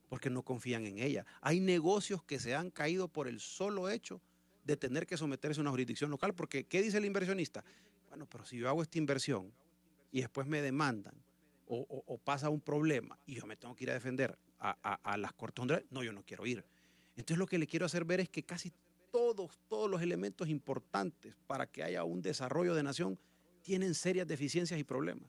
porque no confían en ella. Hay negocios que se han caído por el solo hecho de tener que someterse a una jurisdicción local, porque ¿qué dice el inversionista? Bueno, pero si yo hago esta inversión y después me demandan o pasa un problema y yo me tengo que ir a defender a las cortes hondureñas, no, yo no quiero ir. Entonces lo que le quiero hacer ver es que casi todos los elementos importantes para que haya un desarrollo de nación tienen serias deficiencias y problemas.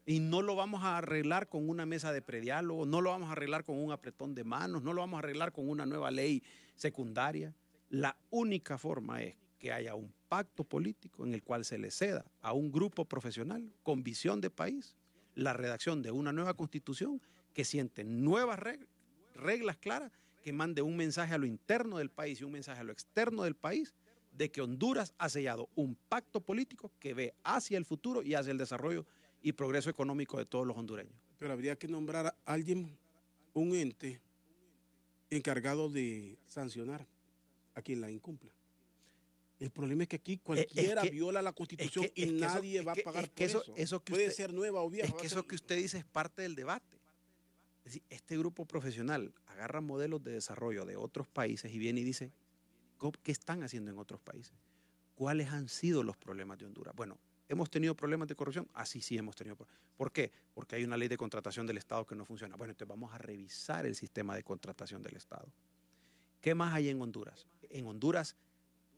Y no lo vamos a arreglar con una mesa de prediálogo, no lo vamos a arreglar con un apretón de manos, no lo vamos a arreglar con una nueva ley secundaria. La única forma es que haya un pacto político en el cual se le ceda a un grupo profesional con visión de país la redacción de una nueva constitución que siente nuevas reglas claras, que mande un mensaje a lo interno del país y un mensaje a lo externo del país de que Honduras ha sellado un pacto político que ve hacia el futuro y hacia el desarrollo y progreso económico de todos los hondureños. Pero habría que nombrar a alguien, un ente encargado de sancionar a quien la incumpla. El problema es que aquí cualquiera viola la Constitución y nadie va a pagar por eso. Puede ser nueva o vieja. Es que eso que usted dice es parte del debate. Es decir, este grupo profesional agarra modelos de desarrollo de otros países y viene y dice, ¿qué están haciendo en otros países? ¿Cuáles han sido los problemas de Honduras? Bueno, ¿hemos tenido problemas de corrupción? Así sí hemos tenido problemas. ¿Por qué? Porque hay una ley de contratación del Estado que no funciona. Bueno, entonces vamos a revisar el sistema de contratación del Estado. ¿Qué más hay en Honduras? En Honduras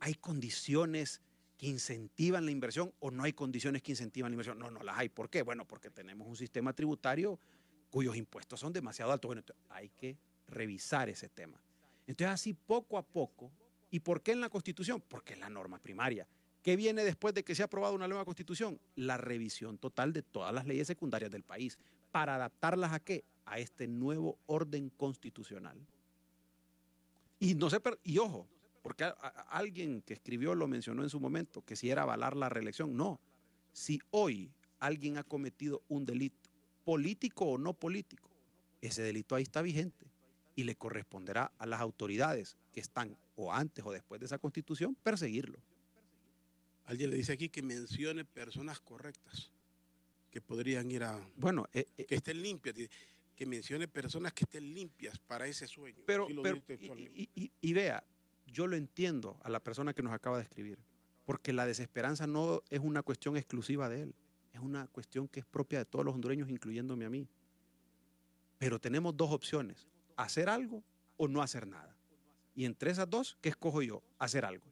hay condiciones que incentivan la inversión o no hay condiciones que incentivan la inversión. No, no las hay. ¿Por qué? Bueno, porque tenemos un sistema tributario cuyos impuestos son demasiado altos. Bueno, entonces hay que revisar ese tema. Entonces así poco a poco. ¿Y por qué en la Constitución? Porque es la norma primaria. ¿Qué viene después de que se ha aprobado una nueva Constitución? La revisión total de todas las leyes secundarias del país. ¿Para adaptarlas a qué? A este nuevo orden constitucional. Y ojo, porque alguien que escribió lo mencionó en su momento, que si era avalar la reelección. No. Si hoy alguien ha cometido un delito, político o no político, ese delito ahí está vigente y le corresponderá a las autoridades que están o antes o después de esa Constitución perseguirlo. Alguien le dice aquí que mencione personas correctas que podrían ir a... Bueno, que estén limpias, que mencione personas que estén limpias para ese sueño. Y vea, yo lo entiendo a la persona que nos acaba de escribir, porque la desesperanza no es una cuestión exclusiva de él, es una cuestión que es propia de todos los hondureños, incluyéndome a mí. Pero tenemos dos opciones, hacer algo o no hacer nada. Y entre esas dos, ¿qué escojo yo? Hacer algo.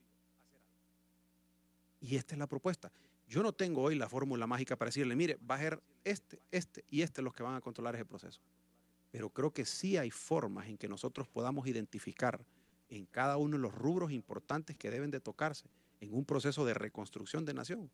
Y esta es la propuesta. Yo no tengo hoy la fórmula mágica para decirle, mire, va a ser este los que van a controlar ese proceso. Pero creo que sí hay formas en que nosotros podamos identificar en cada uno de los rubros importantes que deben de tocarse en un proceso de reconstrucción de nación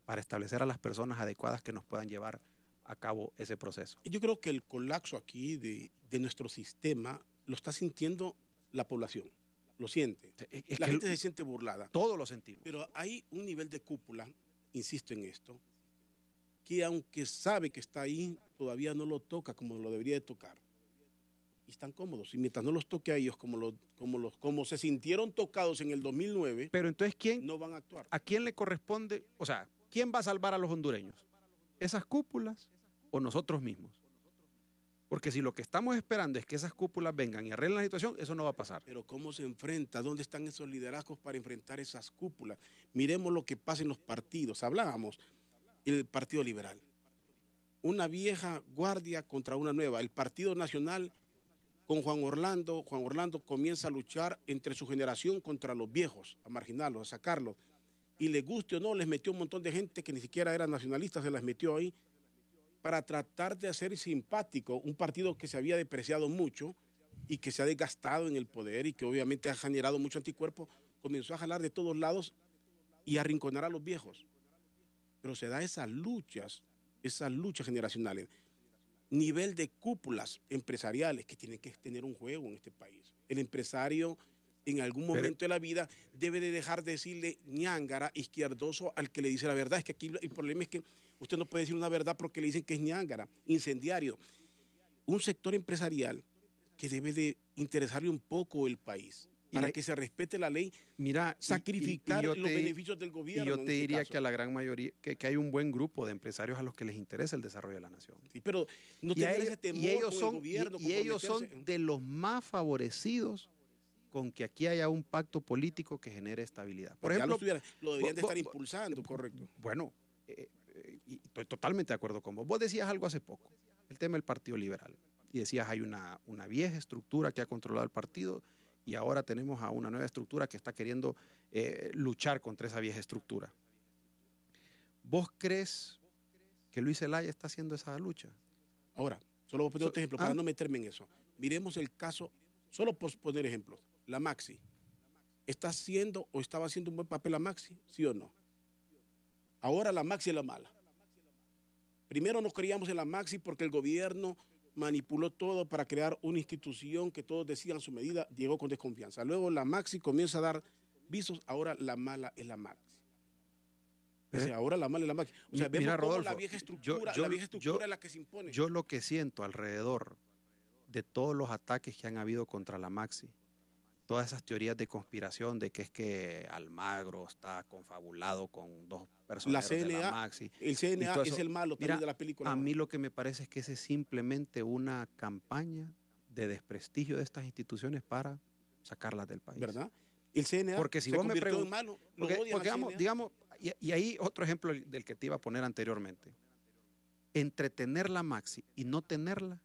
para establecer a las personas adecuadas que nos puedan llevar a cabo ese proceso. Yo creo que el colapso aquí de nuestro sistema lo está sintiendo la población. Lo siente. La gente se siente burlada. Todos lo sentimos. Pero hay un nivel de cúpula, insisto en esto, que aunque sabe que está ahí, todavía no lo toca como lo debería de tocar. Y están cómodos. Y mientras no los toque a ellos como se sintieron tocados en el 2009, pero entonces, ¿quién no van a actuar? ¿A quién le corresponde? O sea, ¿quién va a salvar a los hondureños? ¿Esas cúpulas o nosotros mismos? Porque si lo que estamos esperando es que esas cúpulas vengan y arreglen la situación, eso no va a pasar. Pero ¿cómo se enfrenta? ¿Dónde están esos liderazgos para enfrentar esas cúpulas? Miremos lo que pasa en los partidos. Hablábamos, el Partido Liberal. Una vieja guardia contra una nueva. El Partido Nacional con Juan Orlando. Juan Orlando comienza a luchar entre su generación contra los viejos, a marginarlos, a sacarlos. Y les guste o no, les metió un montón de gente que ni siquiera era nacionalista, se las metió ahí, para tratar de hacer simpático un partido que se había depreciado mucho y que se ha desgastado en el poder y que obviamente ha generado mucho anticuerpo, comenzó a jalar de todos lados y a arrinconar a los viejos. Pero se da esas luchas generacionales, nivel de cúpulas empresariales que tienen que tener un juego en este país. El empresario en algún momento de la vida debe de dejar de decirle ñángara, izquierdoso al que le dice la verdad. Es que aquí el problema es que usted no puede decir una verdad porque le dicen que es ñángara, incendiario. Un sector empresarial que debe de interesarle un poco el país para que se respete la ley, mira, sacrificar los beneficios del gobierno. Y yo te diría que a la gran mayoría, que hay un buen grupo de empresarios a los que les interesa el desarrollo de la nación. Sí, pero no tener ese temor con el gobierno. Y ellos son de los más favorecidos con que aquí haya un pacto político que genere estabilidad. Por ejemplo, lo deberían de estar impulsando, correcto. Bueno, y estoy totalmente de acuerdo con vos. Vos decías algo hace poco, el tema del Partido Liberal. Y decías, hay una vieja estructura que ha controlado el partido y ahora tenemos a una nueva estructura que está queriendo luchar contra esa vieja estructura. ¿Vos crees que Luis Zelaya está haciendo esa lucha? Ahora, solo voy a poner otro ejemplo para no meterme en eso. Miremos el caso, solo por poner ejemplos. La Maxi. ¿Está haciendo o estaba haciendo un buen papel la Maxi? ¿Sí o no? Ahora la Maxi es la mala. Primero no creíamos en la Maxi porque el gobierno manipuló todo para crear una institución que todos decían a su medida, llegó con desconfianza. Luego la Maxi comienza a dar visos, ahora la mala es la Maxi. O sea, ahora la mala es la Maxi. O sea, vemos Rodolfo, la vieja estructura, es la que se impone. Yo lo que siento alrededor de todos los ataques que han habido contra la Maxi, todas esas teorías de conspiración de que es que Almagro está confabulado con dos personas de la Maxi. El CNA es el malo también de la película. A mí lo que me parece es que ese es simplemente una campaña de desprestigio de estas instituciones para sacarlas del país. ¿Verdad? El CNA porque si se vos me convirtió en malo. Porque digamos, y ahí otro ejemplo del que te iba a poner anteriormente. Entre tener la Maxi y no tenerla,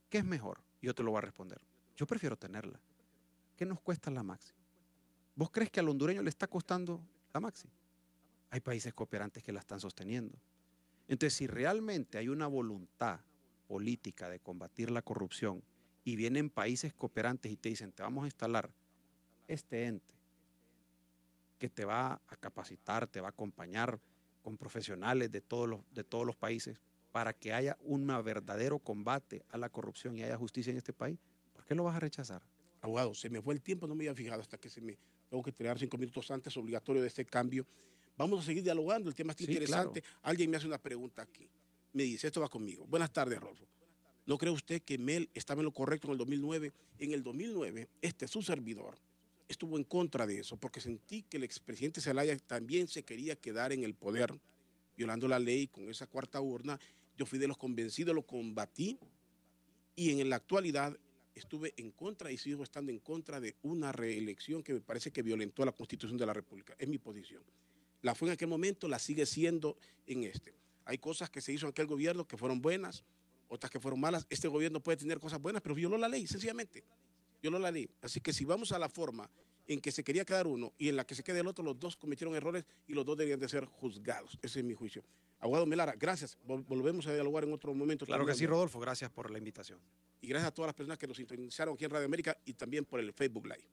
¿qué es mejor? Yo te lo voy a responder. Yo prefiero tenerla. ¿Qué nos cuesta la Maxi? ¿Vos crees que al hondureño le está costando la Maxi? Hay países cooperantes que la están sosteniendo. Entonces, si realmente hay una voluntad política de combatir la corrupción y vienen países cooperantes y te dicen, te vamos a instalar este ente que te va a capacitar, te va a acompañar con profesionales de todos los países para que haya un verdadero combate a la corrupción y haya justicia en este país, ¿por qué lo vas a rechazar? Abogado, se me fue el tiempo, no me había fijado hasta que tengo que tirar 5 minutos antes, obligatorio de este cambio. Vamos a seguir dialogando, el tema está interesante. Claro. Alguien me hace una pregunta aquí. Me dice, esto va conmigo. Buenas tardes, Rolfo. ¿No cree usted que Mel estaba en lo correcto en el 2009? En el 2009, su servidor, estuvo en contra de eso, porque sentí que el expresidente Zelaya también se quería quedar en el poder, violando la ley con esa cuarta urna. Yo fui de los convencidos, lo combatí, y en la actualidad estuve en contra y sigo estando en contra de una reelección que me parece que violentó la Constitución de la República. Es mi posición. La fue en aquel momento, la sigue siendo en este. Hay cosas que se hizo en aquel gobierno que fueron buenas, otras que fueron malas. Este gobierno puede tener cosas buenas, pero violó la ley, sencillamente. Violó la ley. Así que si vamos a la forma en que se quería quedar uno y en la que se quede el otro, los dos cometieron errores y los dos deberían de ser juzgados. Ese es mi juicio. Abogado Melara, gracias. Volvemos a dialogar en otro momento. Claro que sí, Rodolfo. Gracias por la invitación. Y gracias a todas las personas que nos sintonizaron aquí en Radio América y también por el Facebook Live.